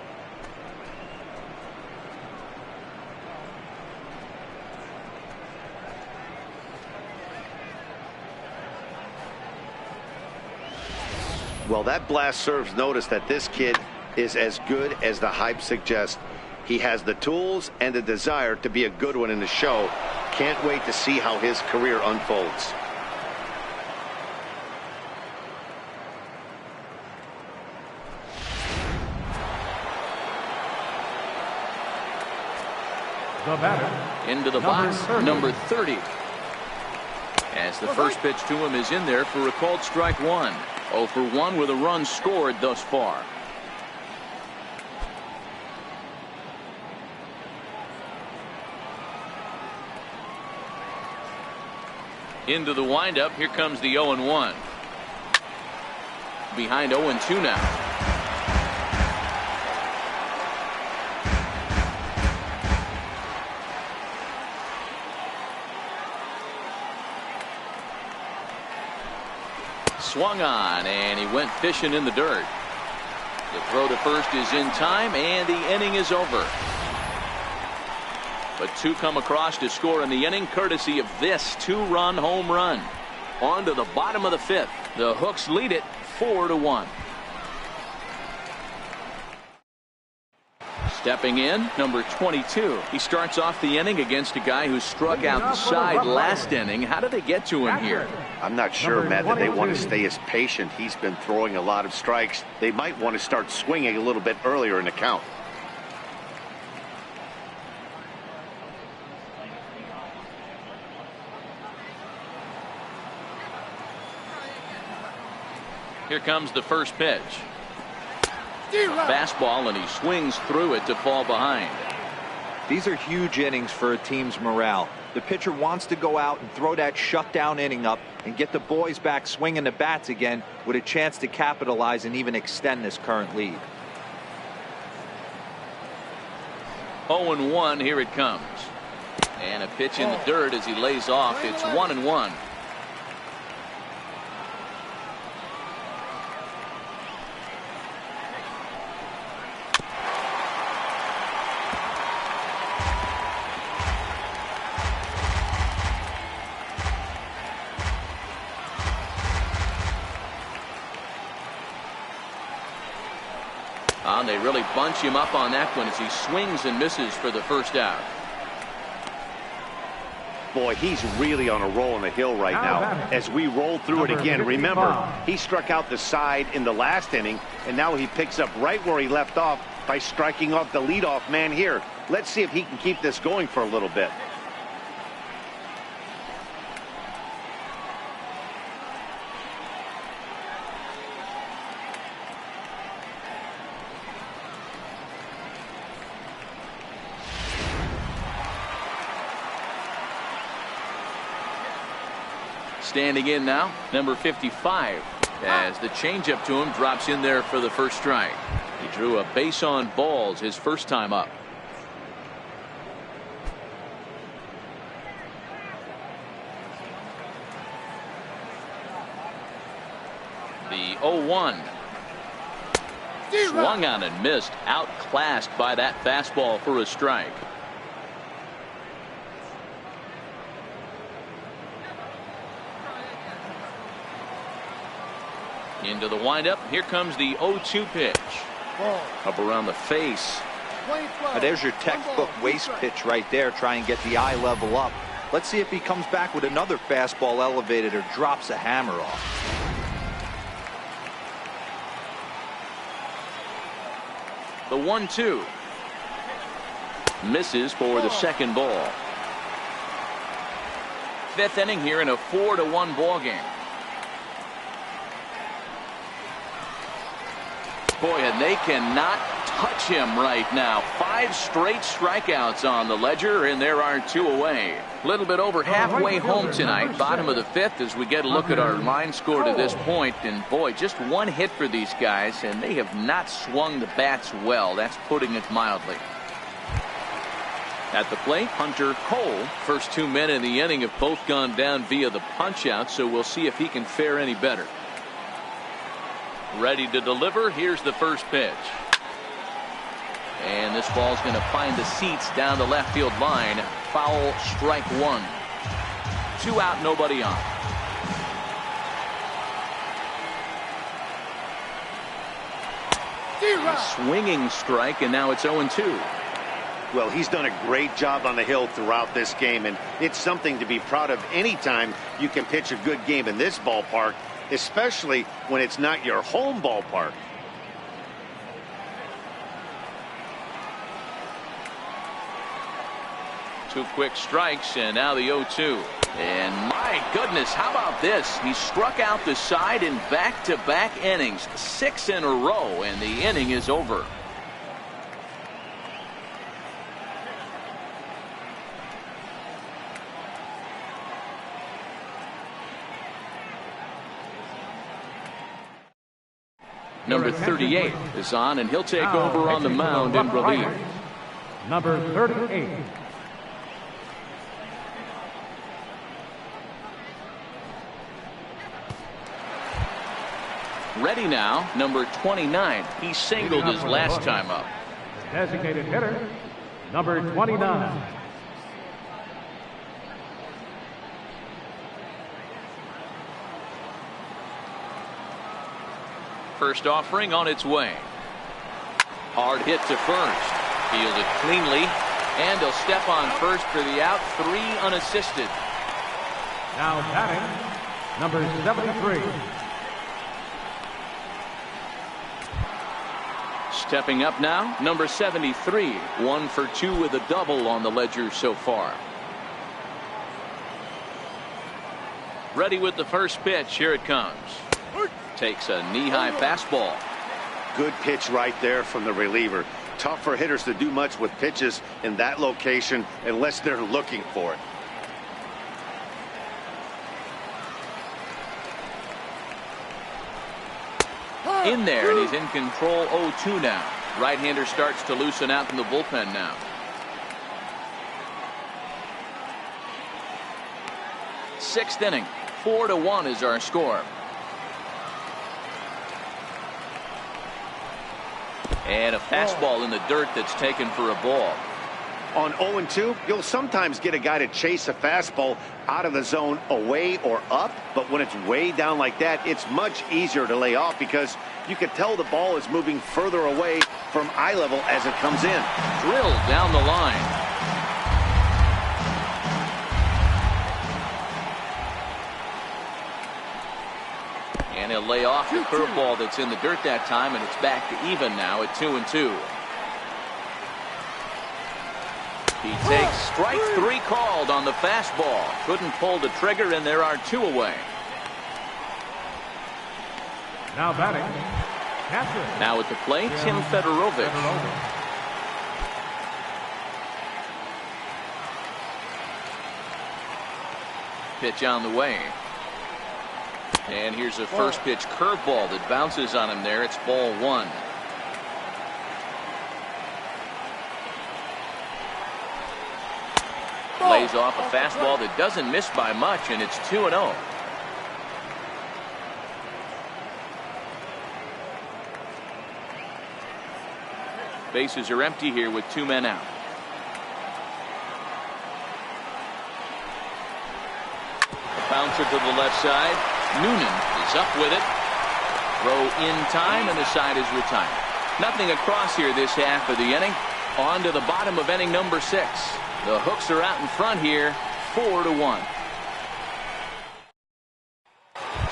Well, that blast serves notice that this kid is as good as the hype suggests. He has the tools and the desire to be a good one in the show. Can't wait to see how his career unfolds. The batter. Into the box, number 30. As the first pitch to him is in there for a called strike one. 0 for 1 with a run scored thus far. Into the windup. Here comes the 0-1. Behind 0-2 now. Swung on, and he went fishing in the dirt. The throw to first is in time, and the inning is over. But two come across to score in the inning, courtesy of this two-run home run. On to the bottom of the fifth. The Hooks lead it 4-1. Stepping in, number 22. He starts off the inning against a guy who struck outside last inning. How did they get to him here? I'm not sure, Matt, that they want to stay as patient. He's been throwing a lot of strikes. They might want to start swinging a little bit earlier in the count. Here comes the first pitch. Fastball, and he swings through it to fall behind. These are huge innings for a team's morale. The pitcher wants to go out and throw that shutdown inning up and get the boys back swinging the bats again with a chance to capitalize and even extend this current lead. 0-1, here it comes. And a pitch in the dirt as he lays off. It's 1-1. They really bunch him up on that one as he swings and misses for the first out. Boy, he's really on a roll on the hill right now. As we roll through it again, remember, he struck out the side in the last inning, and now he picks up right where he left off by striking off the leadoff man here. Let's see if he can keep this going for a little bit. Standing in now, number 55, as the changeup to him drops in there for the first strike. He drew a base on balls his first time up. The 0-1. Swung on and missed, outclassed by that fastball for a strike. Into the windup. Here comes the 0-2 pitch. Up around the face. Now there's your textbook waste pitch right there. Try and get the eye level up. Let's see if he comes back with another fastball elevated or drops a hammer off. The 1-2. Misses for the second ball. Fifth inning here in a 4-1 ball game. Boy, and they cannot touch him right now. 5 straight strikeouts on the ledger, and there are 2 away. A little bit over halfway home tonight, bottom of the 5th, as we get a look at our line score to this point. And boy, just 1 hit for these guys, and they have not swung the bats well. That's putting it mildly. At the plate, Hunter Cole. First 2 men in the inning have both gone down via the punch-out, so we'll see if he can fare any better. Ready to deliver. Here's the first pitch. And this ball's going to find the seats down the left field line. Foul, strike 1. 2 out, nobody on. A swinging strike, and now it's 0-2. Well, he's done a great job on the hill throughout this game, and it's something to be proud of anytime you can pitch a good game in this ballpark, especially when it's not your home ballpark. Two quick strikes, and now the 0-2. And my goodness, how about this? He struck out the side in back-to-back innings, 6 in a row, and the inning is over. Number 38 is on, and he'll take over on the mound in relief. Number 38. Ready now, number 29. He singled his last time up. Designated hitter, number 29. First offering on its way. Hard hit to first. Fielded cleanly, and he'll step on first for the out. 3 unassisted. Now batting, number 73. Stepping up now, number 73. 1 for 2 with a double on the ledger so far. Ready with the first pitch. Here it comes. Takes a knee-high fastball. Good pitch right there from the reliever. Tough for hitters to do much with pitches in that location unless they're looking for it. In there, and he's in control. 0-2 now. Right-hander starts to loosen out in the bullpen now. Sixth inning. 4-1 is our score. And a fastball in the dirt that's taken for a ball. On 0-2, you'll sometimes get a guy to chase a fastball out of the zone away or up, but when it's way down like that, it's much easier to lay off because you can tell the ball is moving further away from eye level as it comes in. Drilled down the line. And he'll lay off the curveball that's in the dirt that time, and it's back to even now at 2-2. He takes strike 3 called on the fastball. Couldn't pull the trigger, and there are 2 away. Now batting, catcher. Now at the plate, Tim Fedorovich. Pitch on the way. And here's a first pitch curveball that bounces on him there. It's ball 1. Lays off a fastball that doesn't miss by much, and it's 2-0. Bases are empty here with 2 men out. A bouncer to the left side. Noonan is up with it. Throw in time, and the side is retired. Nothing across here this half of the inning. On to the bottom of inning number 6. The Hooks are out in front here, 4-1.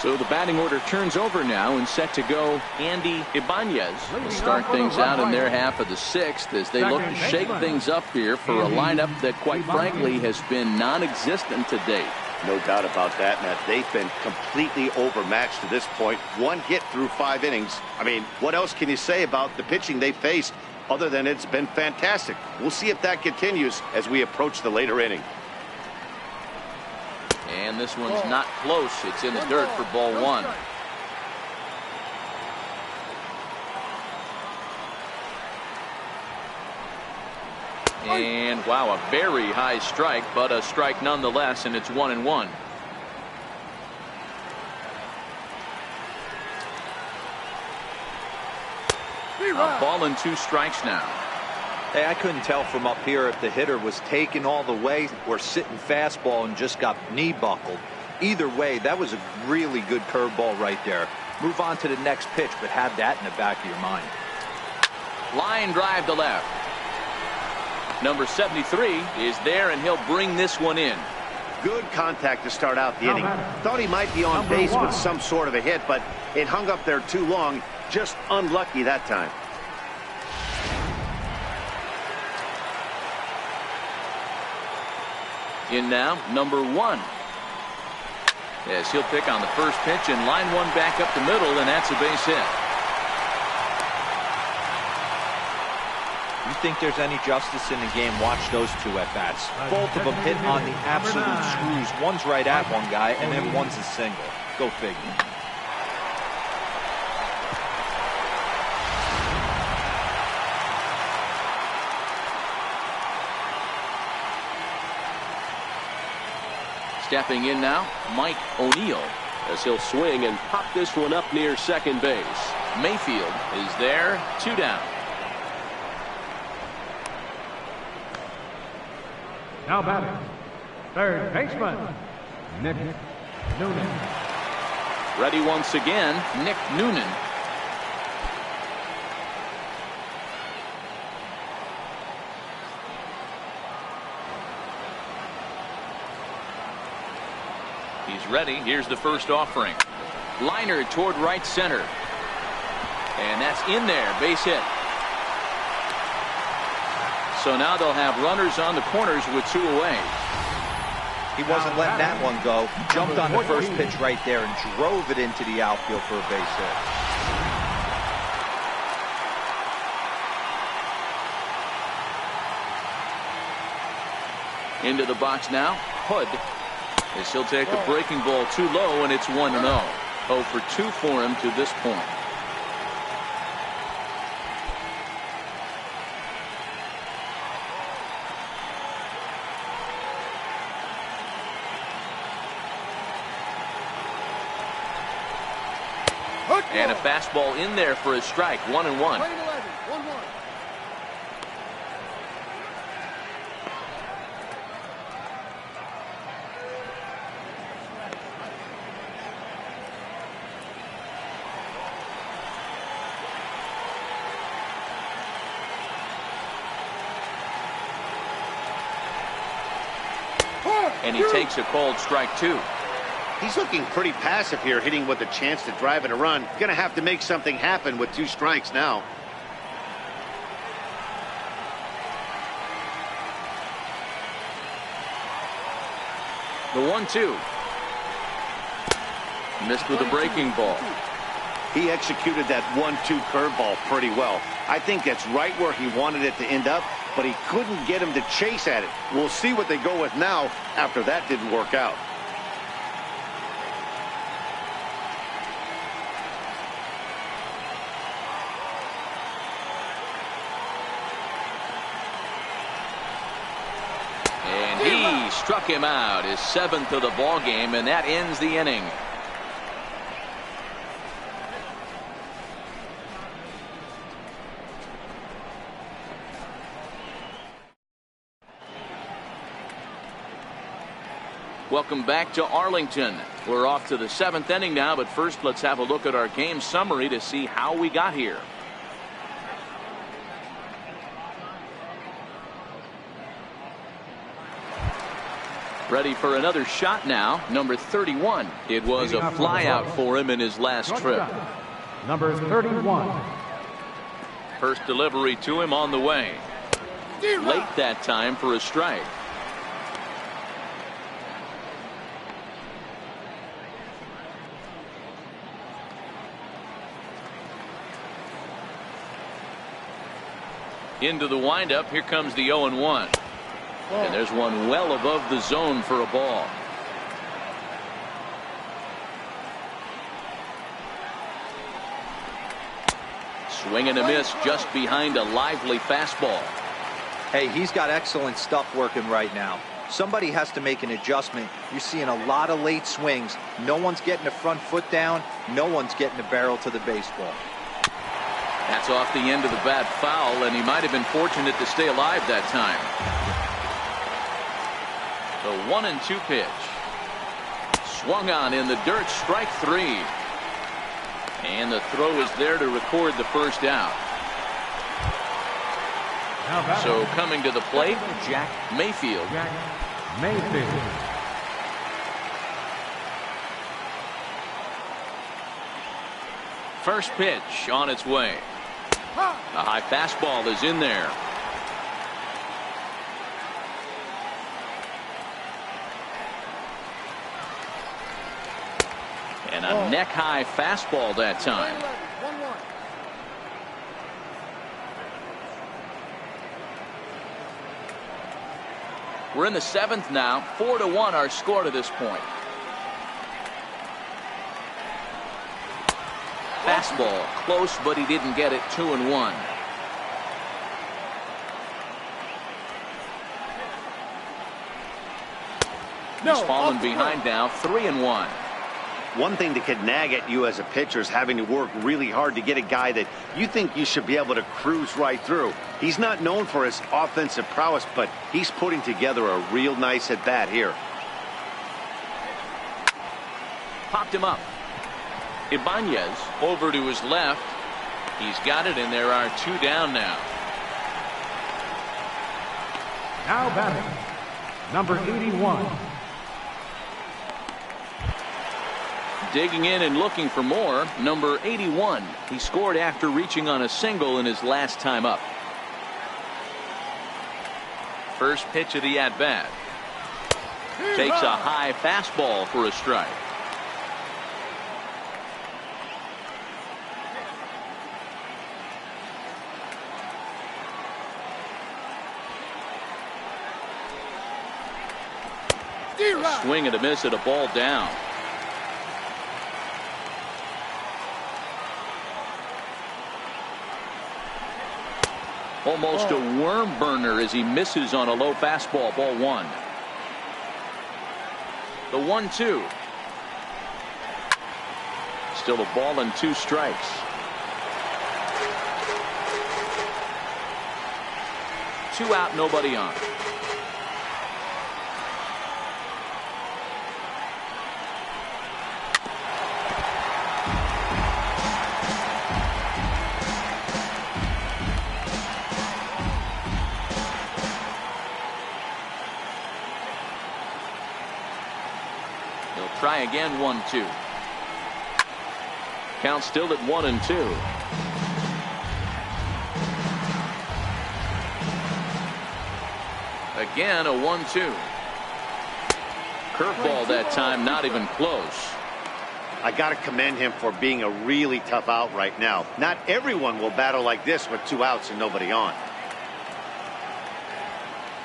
So the batting order turns over now, and set to go Andy Ibanez will start things out in their half of the 6th as they look to shake things up here for a lineup that quite frankly has been non-existent to date. No doubt about that, Matt. They've been completely overmatched to this point. 1 hit through 5 innings. I mean, what else can you say about the pitching they faced Other than it's been fantastic. We'll see if that continues as we approach the later inning. And this one's not close. It's in the dirt for ball one. And wow, a very high strike, but a strike nonetheless, and it's 1-1. A ball and 2 strikes now. Hey, I couldn't tell from up here if the hitter was taking all the way or sitting fastball and just got knee buckled. Either way, that was a really good curveball right there. Move on to the next pitch, but have that in the back of your mind. Line drive to left. Number 73 is there, and he'll bring this one in. Good contact to start out the inning. Thought he might be on base with some sort of a hit, but it hung up there too long. Just unlucky that time. In now, number 1. Yes, he'll pick on the first pitch and line one back up the middle, and that's a base hit. You think there's any justice in the game? Watch those 2 at-bats. Both of them hit on the absolute screws. One's right at one guy, and then one's a single. Go figure. Stepping in now, Mike O'Neill, as he'll swing and pop this one up near second base. Mayfield is there, 2 down. Now batting, third baseman, Nick Noonan. Ready once again, Nick Noonan. He's ready. Here's the first offering. Liner toward right center. And that's in there. Base hit. So now they'll have runners on the corners with 2 away. He wasn't letting that one go. Jumped on the first pitch right there and drove it into the outfield for a base hit. Into the box now, Hood. As he'll take a breaking ball too low, and it's 1-0. 0 for 2 for him to this point. And a fastball in there for a strike. 1-1. And he takes a called strike 2. He's looking pretty passive here, hitting with a chance to drive in a run. Going to have to make something happen with 2 strikes now. The 1-2. Missed with a breaking ball. He executed that 1-2 curveball pretty well. I think that's right where he wanted it to end up, but he couldn't get him to chase at it. We'll see what they go with now after that didn't work out. And he struck him out, his 7th of the ball game, and that ends the inning. Welcome back to Arlington. We're off to the 7th inning now, but first let's have a look at our game summary to see how we got here. Ready for another shot now, number 31. It was a flyout for him in his last trip. Number 31. First delivery to him on the way. Late that time for a strike. Into the windup. Here comes the 0-1. And there's one well above the zone for a ball. Swing and a miss just behind a lively fastball. Hey, he's got excellent stuff working right now. Somebody has to make an adjustment. You're seeing a lot of late swings. No one's getting the front foot down. No one's getting the barrel to the baseball. That's off the end of the bat foul, and he might have been fortunate to stay alive that time. The 1-2 pitch. Swung on in the dirt, strike 3. And the throw is there to record the first out. So coming to the plate, Jack Mayfield. First pitch on its way. A high fastball is in there. And a neck-high fastball that time. We're in the 7th now. 4-1 our score to this point. Fastball close, but he didn't get it. 2-1. He's fallen behind now. 3-1. One thing that could nag at you as a pitcher is having to work really hard to get a guy that you think you should be able to cruise right through. He's not known for his offensive prowess, but he's putting together a real nice at bat here. Popped him up. Ibanez over to his left. He's got it, and there are 2 down now. Now batting, number 81. Digging in and looking for more, number 81. He scored after reaching on a single in his last time up. First pitch of the at-bat. Takes a high fastball for a strike. A swing and a miss at a ball down. Almost a worm burner as he misses on a low fastball. Ball 1. The 1-2. Still a ball and 2 strikes. Two out, nobody on. Try again. 1-2. Count still at 1-2. Again a 1-2. Curveball that time, not even close. I got to commend him for being a really tough out right now. Not everyone will battle like this with 2 outs and nobody on.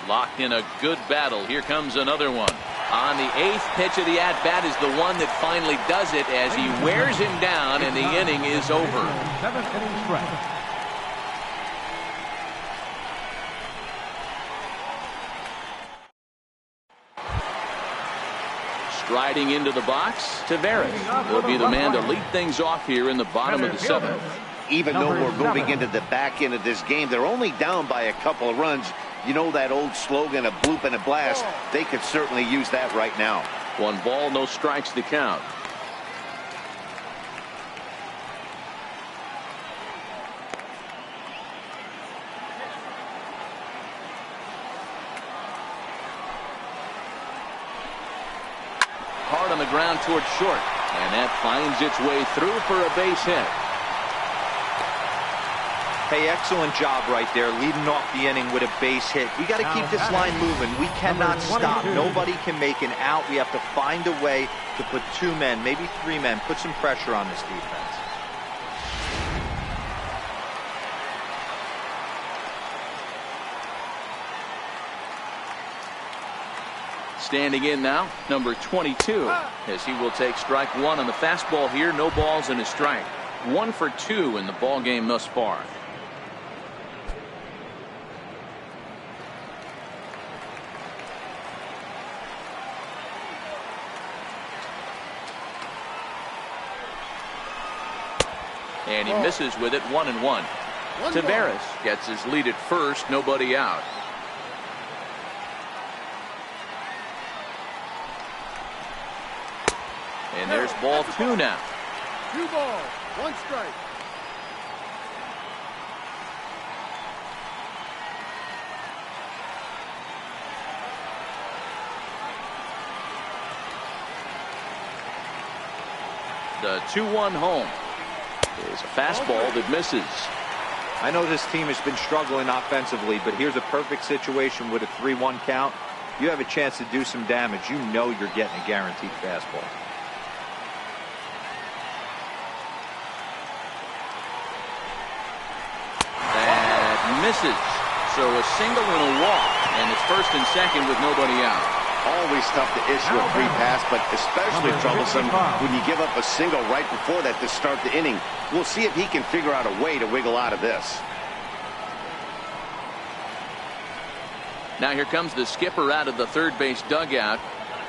Locked in a good battle. Here comes another one. On the 8th pitch of the at-bat is the one that finally does it as he wears him down and the inning is over. 7th inning stretch. Striding into the box, Taveras will be the man to lead things off here in the bottom of the 7th. Even though we're moving into the back end of this game, they're only down by a couple of runs. You know that old slogan, a bloop and a blast. They could certainly use that right now. 1 ball, no strikes to count. Hard on the ground towards short, and that finds its way through for a base hit. Hey, excellent job right there, leading off the inning with a base hit. We got to keep this line moving. We cannot stop. Nobody can make an out. We have to find a way to put 2 men, maybe 3 men, put some pressure on this defense. Standing in now, number 22, as he will take strike one on the fastball here. No balls and a strike. 1 for 2 in the ball game thus far. And he misses with it. 1-1. Taveras gets his lead at first. Nobody out. And there's ball 2 now. 2 balls, 1 strike. The 2-1 home is a fastball that misses. I know this team has been struggling offensively, but here's a perfect situation with a 3-1 count. You have a chance to do some damage. You know you're getting a guaranteed fastball. That misses. So a single and a walk, and it's first and second with nobody out. Always tough to issue a free pass, but especially troublesome when you give up a single right before that to start the inning. We'll see if he can figure out a way to wiggle out of this. Now here comes the skipper out of the third base dugout,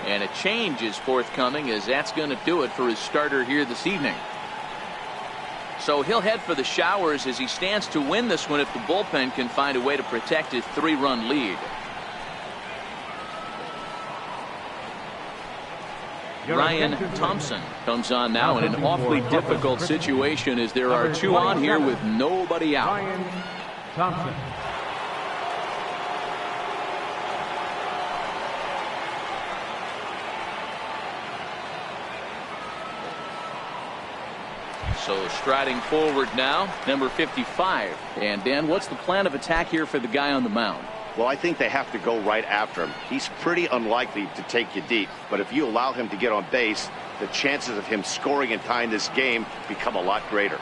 and a change is forthcoming, as that's going to do it for his starter here this evening. So he'll head for the showers as he stands to win this one if the bullpen can find a way to protect his 3-run lead. Ryan Thompson comes on now in an awfully difficult situation, as there are 2 on here with nobody out. Ryan Thompson. So striding forward now, number 55. And Dan, what's the plan of attack here for the guy on the mound? Well, I think they have to go right after him. He's pretty unlikely to take you deep, but if you allow him to get on base, the chances of him scoring and tying this game become a lot greater.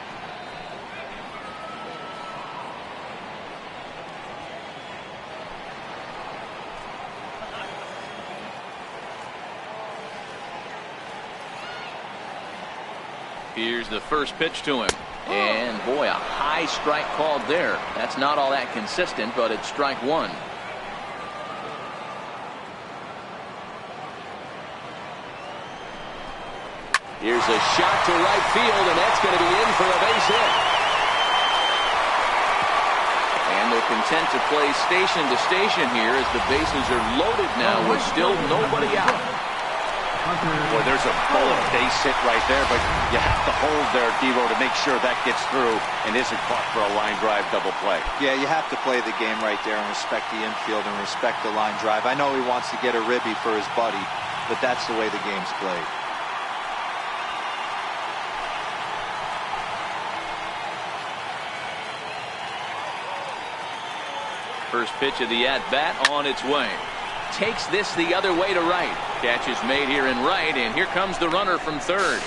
Here's the first pitch to him. And boy, a high strike called there. That's not all that consistent, but it's strike 1. Here's a shot to right field, and that's going to be in for a base hit. And they're content to play station to station here as the bases are loaded now with still nobody out. Boy, there's a bullet base hit right there, but you have to hold there, Devo, to make sure that gets through and isn't caught for a line drive double play. Yeah, you have to play the game right there and respect the infield and respect the line drive. I know he wants to get a ribby for his buddy, but that's the way the game's played. First pitch of the at-bat on its way. Takes this the other way to right. Catch is made here in right, and here comes the runner from third.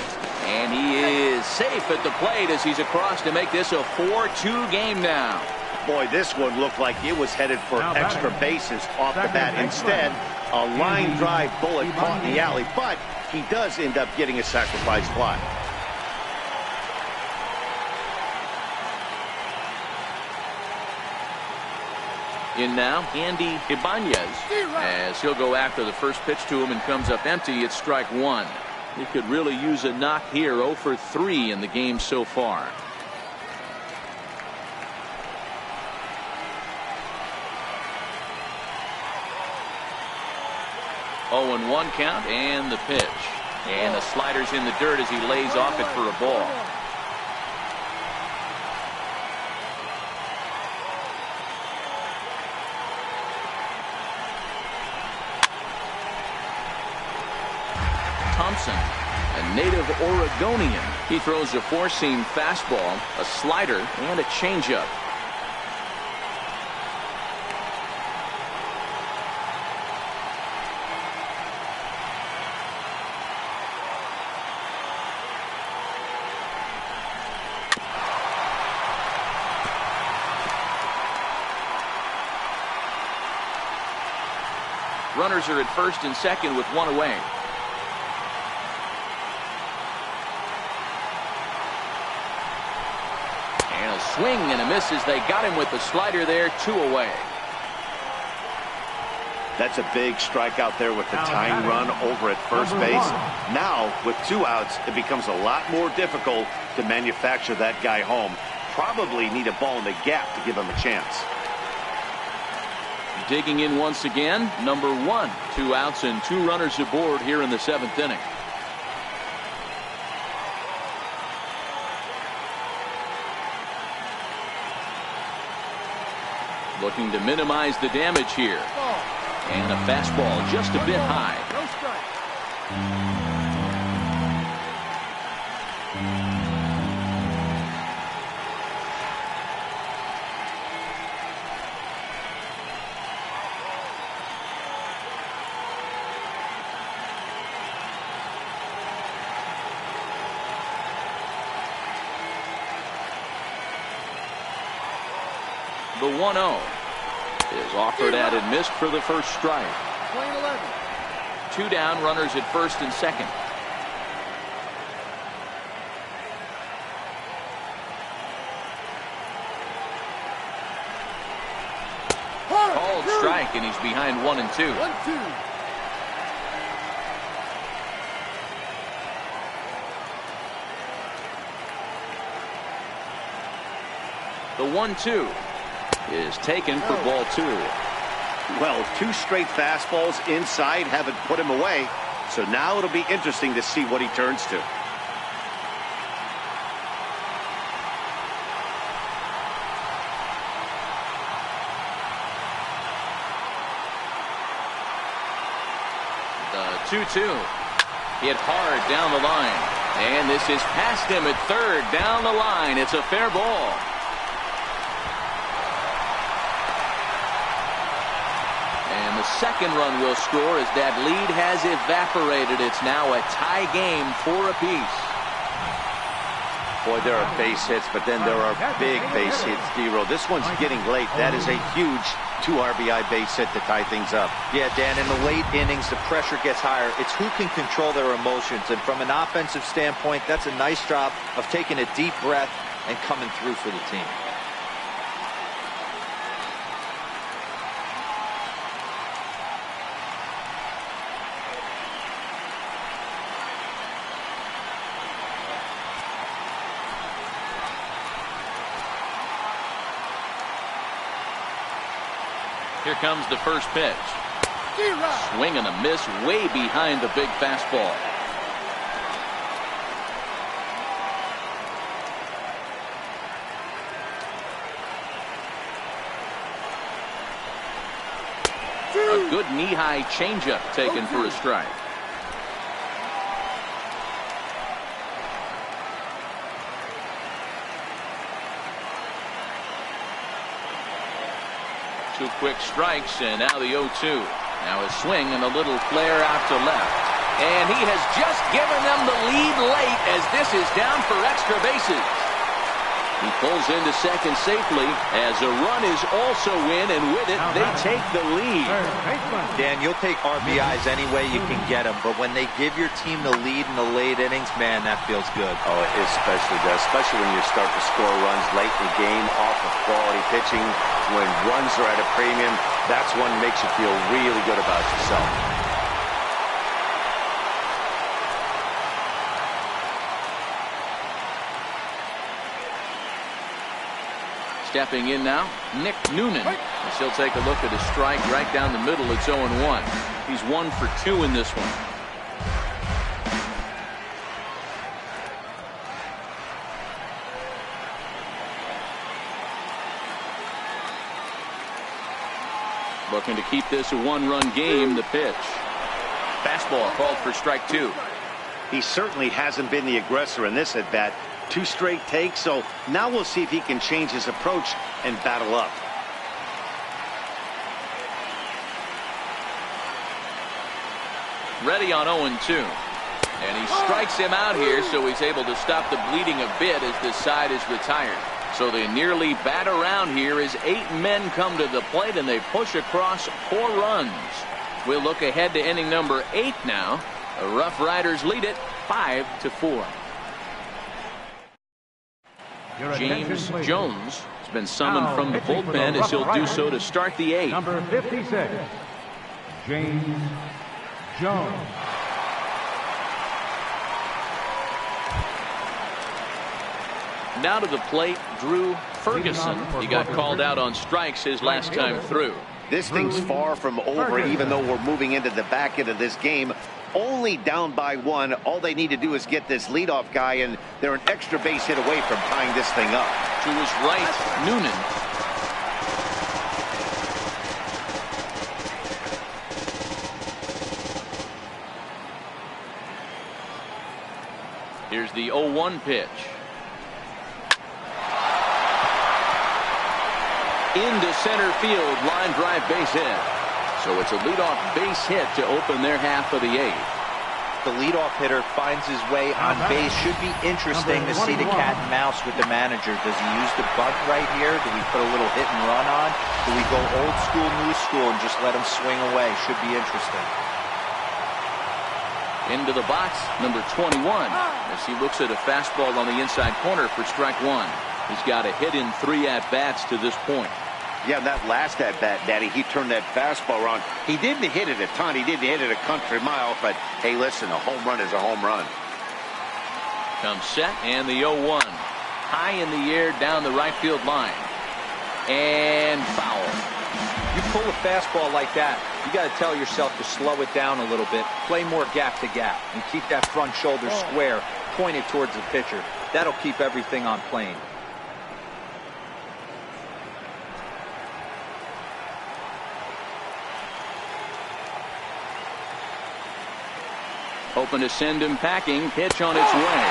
And he is safe at the plate as he's across to make this a 4-2 game now. Boy, this one looked like it was headed for extra bases off the bat. Instead, a line drive bullet caught in the alley, but he does end up getting a sacrifice fly. In now, Andy Ibanez, as he'll go after the first pitch to him and comes up empty. It's strike 1. He could really use a knock here. 0 for 3 in the game so far. Oh, and 1 count, and the pitch. And the slider's in the dirt as he lays off it for a ball. Thompson, a native Oregonian. He throws a 4-seam fastball, a slider, and a changeup. Runners are at first and second with one away. And a swing and a miss as they got him with the slider there. 2 away. That's a big strikeout there with the tying run over at first base. Now, with 2 outs, it becomes a lot more difficult to manufacture that guy home. Probably need a ball in the gap to give him a chance. Digging in once again, number 1. 2 outs and 2 runners aboard here in the 7th inning. Looking to minimize the damage here. And a fastball just a bit high. No strike. The 1-0 is offered at and missed for the first strike. Plane 11. 2 down, runners at first and second. Called strike, and he's behind 1 and 2. 1-2. The 1-2 is taken for ball 2. Well, 2 straight fastballs inside haven't put him away. So now it'll be interesting to see what he turns to. The 2-2 hit hard down the line. And this is past him at third down the line. It's a fair ball. And the second run will score as that lead has evaporated. It's now a tie game, 4 apiece. Boy, there are base hits, but then there are big base hits, D-Row. This one's getting late. That is a huge 2 RBI base hit to tie things up. Yeah, Dan, in the late innings, the pressure gets higher. It's who can control their emotions. And from an offensive standpoint, that's a nice job of taking a deep breath and coming through for the team. Here comes the first pitch. Swing and a miss way behind the big fastball. A good knee-high changeup taken for a strike. Two quick strikes, and now the 0-2. Now a swing and a little flare out to left. And he has just given them the lead late as this is down for extra bases. He pulls into second safely as a run is also in, and with it, they take the lead. Dan, you'll take RBIs any way you can get them, but when they give your team the lead in the late innings, man, that feels good. Oh, it especially does, especially when you start to score runs late in the game off of quality pitching. When runs are at a premium, that's when it makes you feel really good about yourself. Stepping in now, Nick Noonan. As he'll take a look at his strike right down the middle. It's 0-1. He's 1 for 2 in this one. Looking to keep this a 1-run game. The pitch. Fastball called for strike 2. He certainly hasn't been the aggressor in this at bat. 2 straight takes, so now we'll see if he can change his approach and battle up. Ready on 0-2. And he strikes him out here, so he's able to stop the bleeding a bit as this side is retired. So they nearly bat around here as 8 men come to the plate, and they push across 4 runs. We'll look ahead to inning number 8 now. The Rough Riders lead it 5-4. James Jones has been summoned from the bullpen as he'll do so to start the 8th. Number 56, James Jones. Now to the plate, Drew Ferguson. He got called out on strikes his last time through. This thing's far from over, even though we're moving into the back end of this game. Only down by 1. All they need to do is get this leadoff guy, and they're an extra base hit away from tying this thing up. To his right, Noonan. Here's the 0-1 pitch. Into center field, line drive base hit. So it's a leadoff base hit to open their half of the 8th. The leadoff hitter finds his way on base. Should be interesting to see the cat and mouse with the manager. Does he use the bunt right here? Do we put a little hit and run on? Do we go old school, new school, and just let him swing away? Should be interesting. Into the box, number 21, as he looks at a fastball on the inside corner for strike 1. He's got a hit in 3 at-bats to this point. Yeah, that last at-bat, Daddy, he turned that fastball around. He didn't hit it a ton. He didn't hit it a country mile. But, hey, listen, a home run is a home run. Comes set, and the 0-1. High in the air down the right field line. And foul. You pull a fastball like that, you got to tell yourself to slow it down a little bit. Play more gap to gap. And keep that front shoulder square, pointed towards the pitcher. That'll keep everything on plane. Hoping to send him packing. Pitch on its way.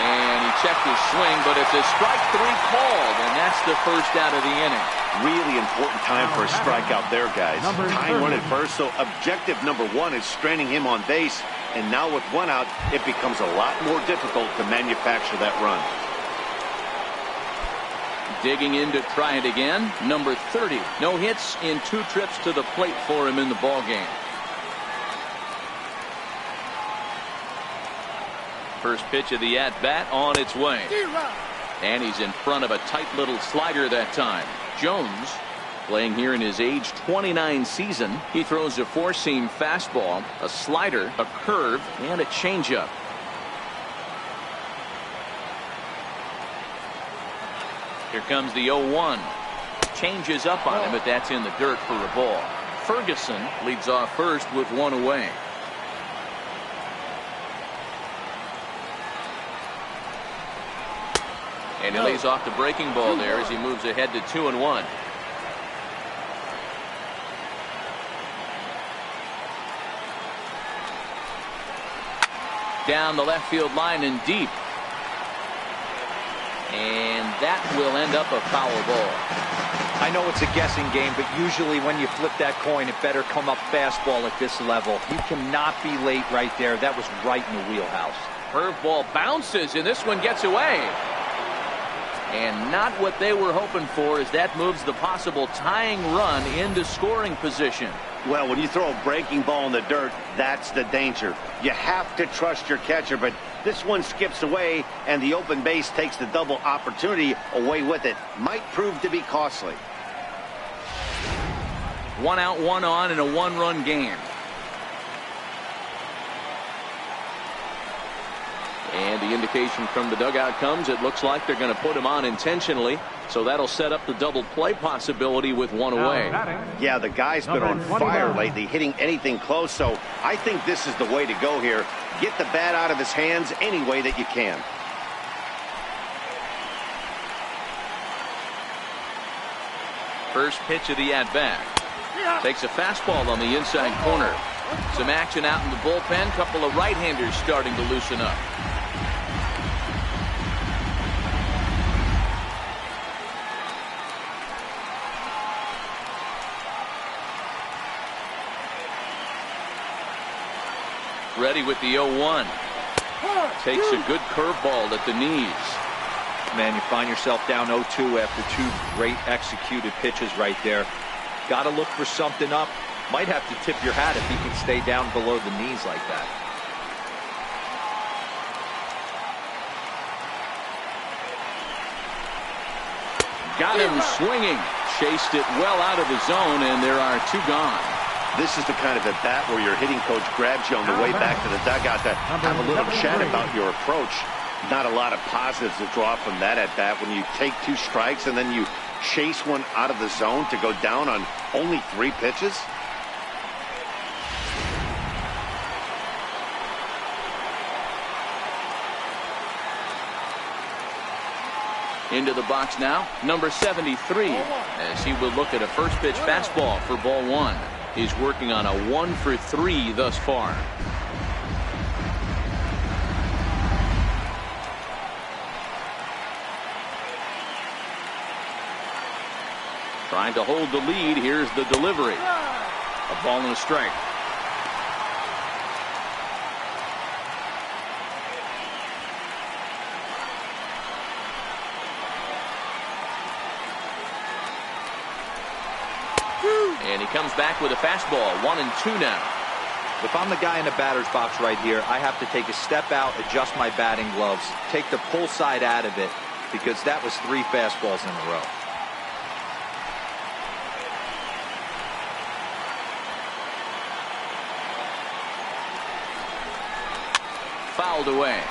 And he checked his swing, but it's a strike 3 called, and that's the first out of the inning. Really important time for a strikeout there, guys. Tying run at first, so objective number 1 is straining him on base. And now with 1 out, it becomes a lot more difficult to manufacture that run. Digging in to try it again. Number 30. No hits in 2 trips to the plate for him in the ballgame. First pitch of the at-bat on its way. And he's in front of a tight little slider that time. Jones, playing here in his age 29 season, he throws a 4-seam fastball, a slider, a curve, and a changeup. Here comes the 0-1. Changes up on him, but that's in the dirt for a ball. Ferguson leads off first with 1 away. And he lays off the breaking ball there as he moves ahead to 2-1. Down the left field line and deep. And that will end up a foul ball. I know it's a guessing game, but usually when you flip that coin, it better come up fastball at this level. He cannot be late right there. That was right in the wheelhouse. Curveball bounces, and this one gets away. And not what they were hoping for, as that moves the possible tying run into scoring position. Well, when you throw a breaking ball in the dirt, that's the danger. You have to trust your catcher, but this one skips away, and the open base takes the double opportunity away with it. Might prove to be costly. 1 out, 1 on in a 1-run game. And the indication from the dugout comes, it looks like they're going to put him on intentionally. So that'll set up the double play possibility with 1 away. Yeah, the guy's been on fire lately, hitting anything close. So I think this is the way to go here. Get the bat out of his hands any way that you can. First pitch of the at-bat. Takes a fastball on the inside corner. Some action out in the bullpen. Couple of right-handers starting to loosen up. Ready with the 0-1. Takes a good curveball at the knees. Man, you find yourself down 0-2 after 2 great executed pitches right there. Got to look for something up. Might have to tip your hat if he can stay down below the knees like that. Got him swinging. Chased it well out of the zone, and there are 2 gone. This is the kind of at bat where your hitting coach grabs you on the way back to the dugout to have a little chat about your approach. Not a lot of positives to draw from that at bat when you take 2 strikes and then you chase one out of the zone to go down on only 3 pitches. Into the box now, number 73, as he will look at a first pitch fastball for ball 1. He's working on a 1 for 3 thus far. Trying to hold the lead. Here's the delivery. A ball and a strike. And he comes back with a fastball. 1-2 now. If I'm the guy in the batter's box right here, I have to take a step out, adjust my batting gloves, take the pull side out of it, because that was 3 fastballs in a row. Fouled away.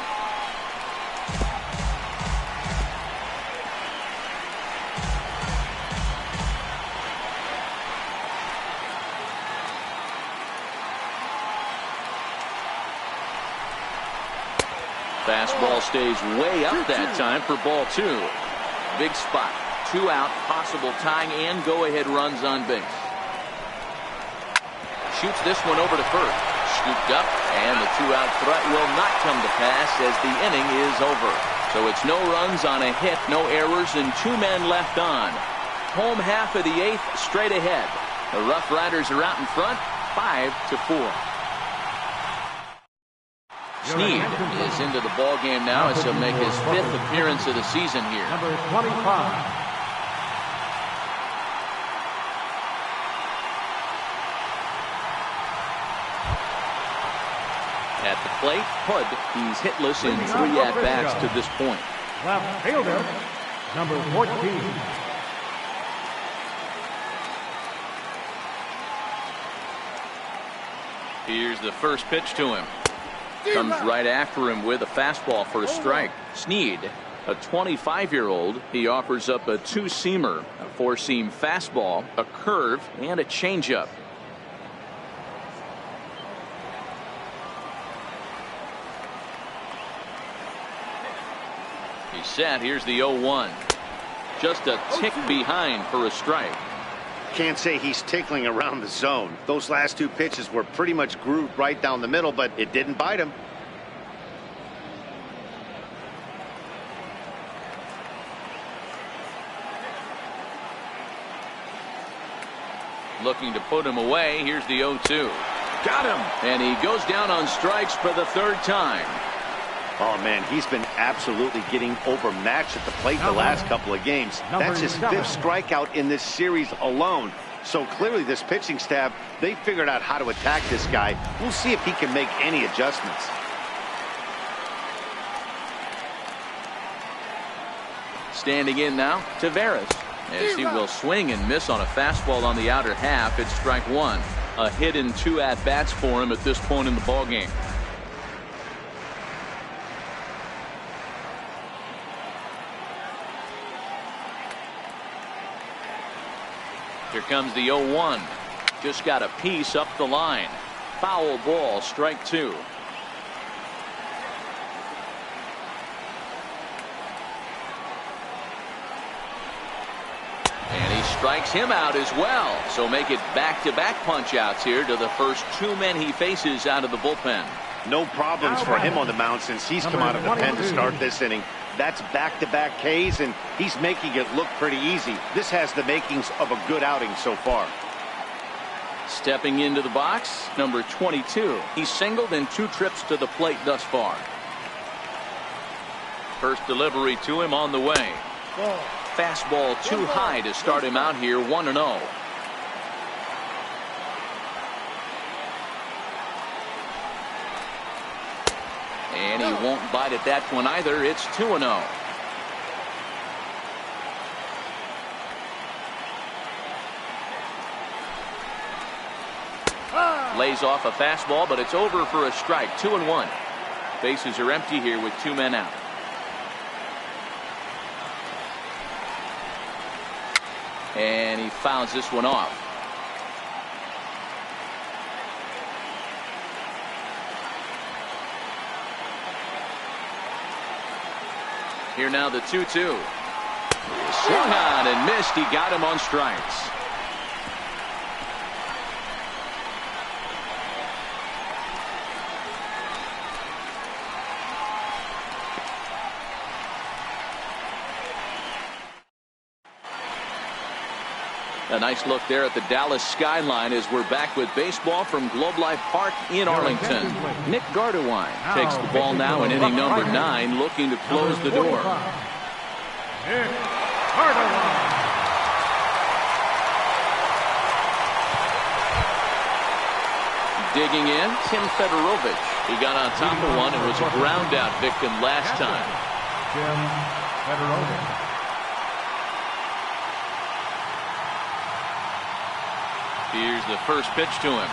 Fastball stays way up that time for ball 2. Big spot. 2 out, possible tying and go-ahead runs on base. Shoots this one over to first. Scooped up, and the 2-out threat will not come to pass as the inning is over. So it's no runs on a hit, no errors, and 2 men left on. Home half of the 8th, straight ahead. The RoughRiders are out in front, 5-4. Snead is into the ball game now as he'll make his 5th appearance of the season here. Number 25. At the plate, Hood. He's hitless in 3 at-bats to this point. Left fielder, number 14. Here's the first pitch to him. Comes right after him with a fastball for a strike. Snead, a 25-year-old, he offers up a 2-seamer, a 4-seam fastball, a curve, and a changeup. He's set. Here's the 0-1. Just a tick behind for a strike. Can't say he's tickling around the zone. Those last 2 pitches were pretty much grooved right down the middle, but it didn't bite him. Looking to put him away. Here's the 0-2. Got him. And he goes down on strikes for the 3rd time. Oh, man, he's been absolutely getting overmatched at the plate the last couple of games. That's his 5th strikeout in this series alone. So clearly this pitching staff, they figured out how to attack this guy. We'll see if he can make any adjustments. Standing in now, Taveras, as he will swing and miss on a fastball on the outer half. It's strike 1. A hit in 2 at-bats for him at this point in the ballgame. Here comes the 0-1. Just got a piece up the line. Foul ball, strike 2. And he strikes him out as well. So make it back-to-back punch-outs here to the first 2 men he faces out of the bullpen. No problems for him on the mound since he's come out of the pen to start this inning. That's back-to-back Ks, and he's making it look pretty easy. This has the makings of a good outing so far. Stepping into the box, number 22. He's singled in 2 trips to the plate thus far. First delivery to him on the way. Fastball too high to start him out here, 1-0. And he won't bite at that one either. It's 2-0. Lays off a fastball, but it's over for a strike. 2-1. Bases are empty here with 2 men out. And he fouls this one off. Here now the 2-2. Swung on and missed. He got him on strikes. A nice look there at the Dallas skyline as we're back with baseball from Globe Life Park in Arlington. Nick Gardewine takes the ball now in inning number 9, looking to close the door. Nick Gardewine. Digging in, Tim Fedorovich. He got on top of one and was a ground out victim last time. Tim Fedorovich. Here's the first pitch to him.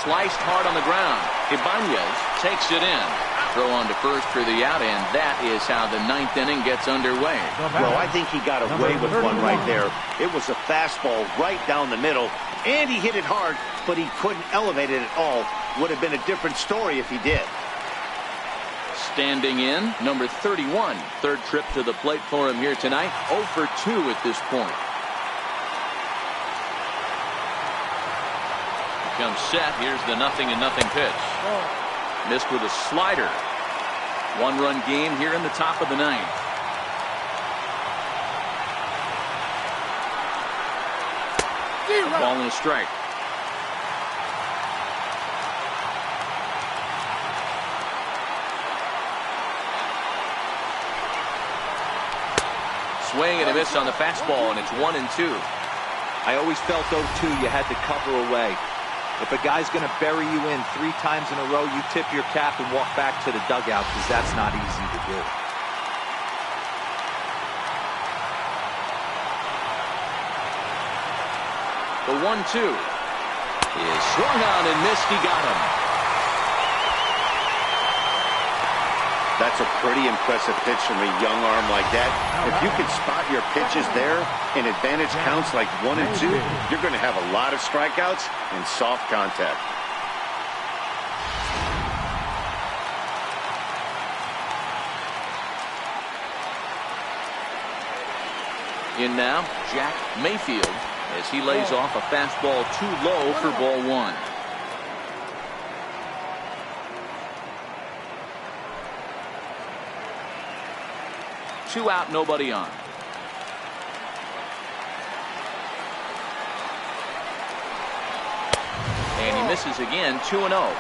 Sliced hard on the ground. Ibanez takes it in. Throw on to first for the out, and that is how the 9th inning gets underway. Well, I think he got away with one right there. It was a fastball right down the middle, and he hit it hard, but he couldn't elevate it at all. Would have been a different story if he did. Standing in, number 31. Third trip to the plate for him here tonight. 0 for 2 at this point. Comes set. Here's the 0-0 pitch. Missed with a slider. 1-run game here in the top of the 9th. Ball and a strike. Swing and a miss on the fastball, and it's 1-2. I always felt, though, too, you had to cover away. If a guy's going to bury you in 3 times in a row, you tip your cap and walk back to the dugout, because that's not easy to do. The 1-2 is swung on and missed. He got him. That's a pretty impressive pitch from a young arm like that. If you can spot your pitches there and advantage counts like 1 and 2, you're going to have a lot of strikeouts and soft contact. In now, Jack Mayfield as he lays off a fastball too low for ball 1. Two out, nobody on. And he misses again. 2-0.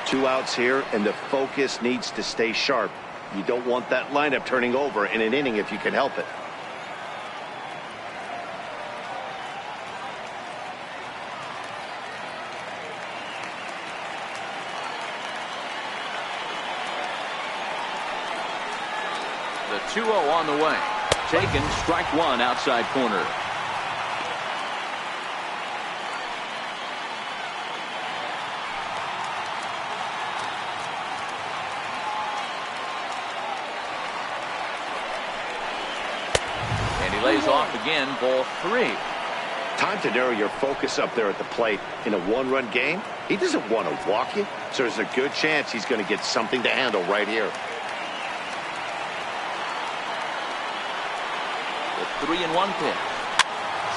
2 outs here, and the focus needs to stay sharp. You don't want that lineup turning over in an inning if you can help it. The 2-0 on the way. Taken, strike 1 outside corner. And he lays off again, ball 3. Time to narrow your focus up there at the plate. In a 1-run game, he doesn't want to walk you, so there's a good chance he's going to get something to handle right here. 3-1 pitch.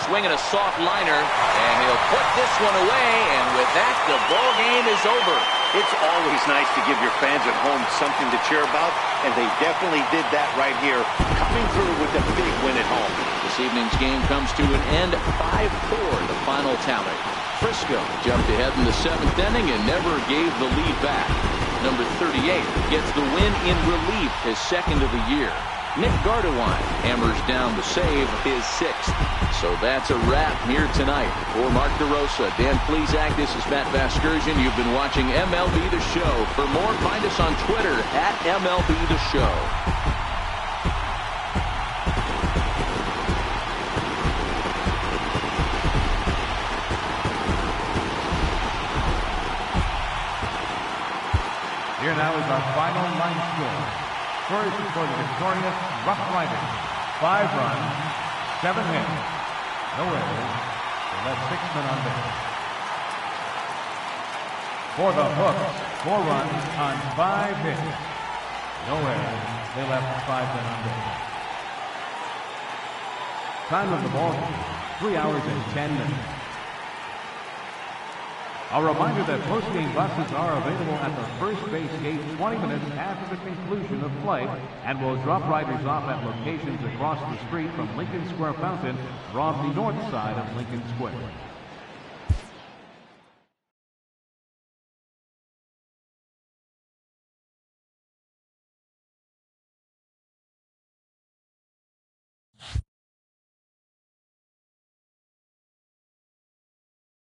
Swinging a soft liner, and he'll put this one away, and with that, the ball game is over. It's always nice to give your fans at home something to cheer about, and they definitely did that right here, coming through with a big win at home. This evening's game comes to an end, 5-4, the final tally. Frisco jumped ahead in the 7th inning and never gave the lead back. Number 38 gets the win in relief, his 2nd of the year. Nick Gardewan hammers down the save, his 6th. So that's a wrap here tonight. For Mark DeRosa, Dan Plesac, this is Matt Vasgersian. You've been watching MLB The Show. For more, find us on Twitter at MLB The Show. Here now is our final line score. First for the victorious RoughRiders. 5 runs, 7 hits, no errors. They left 6 men on base. For the Hooks, 4 runs on 5 hits, no errors. They left 5 men on base. Time of the ball game, 3 hours and 10 minutes. A reminder that post-game buses are available at the first base gate 20 minutes after the conclusion of play and will drop riders off at locations across the street from Lincoln Square Fountain or off the north side of Lincoln Square.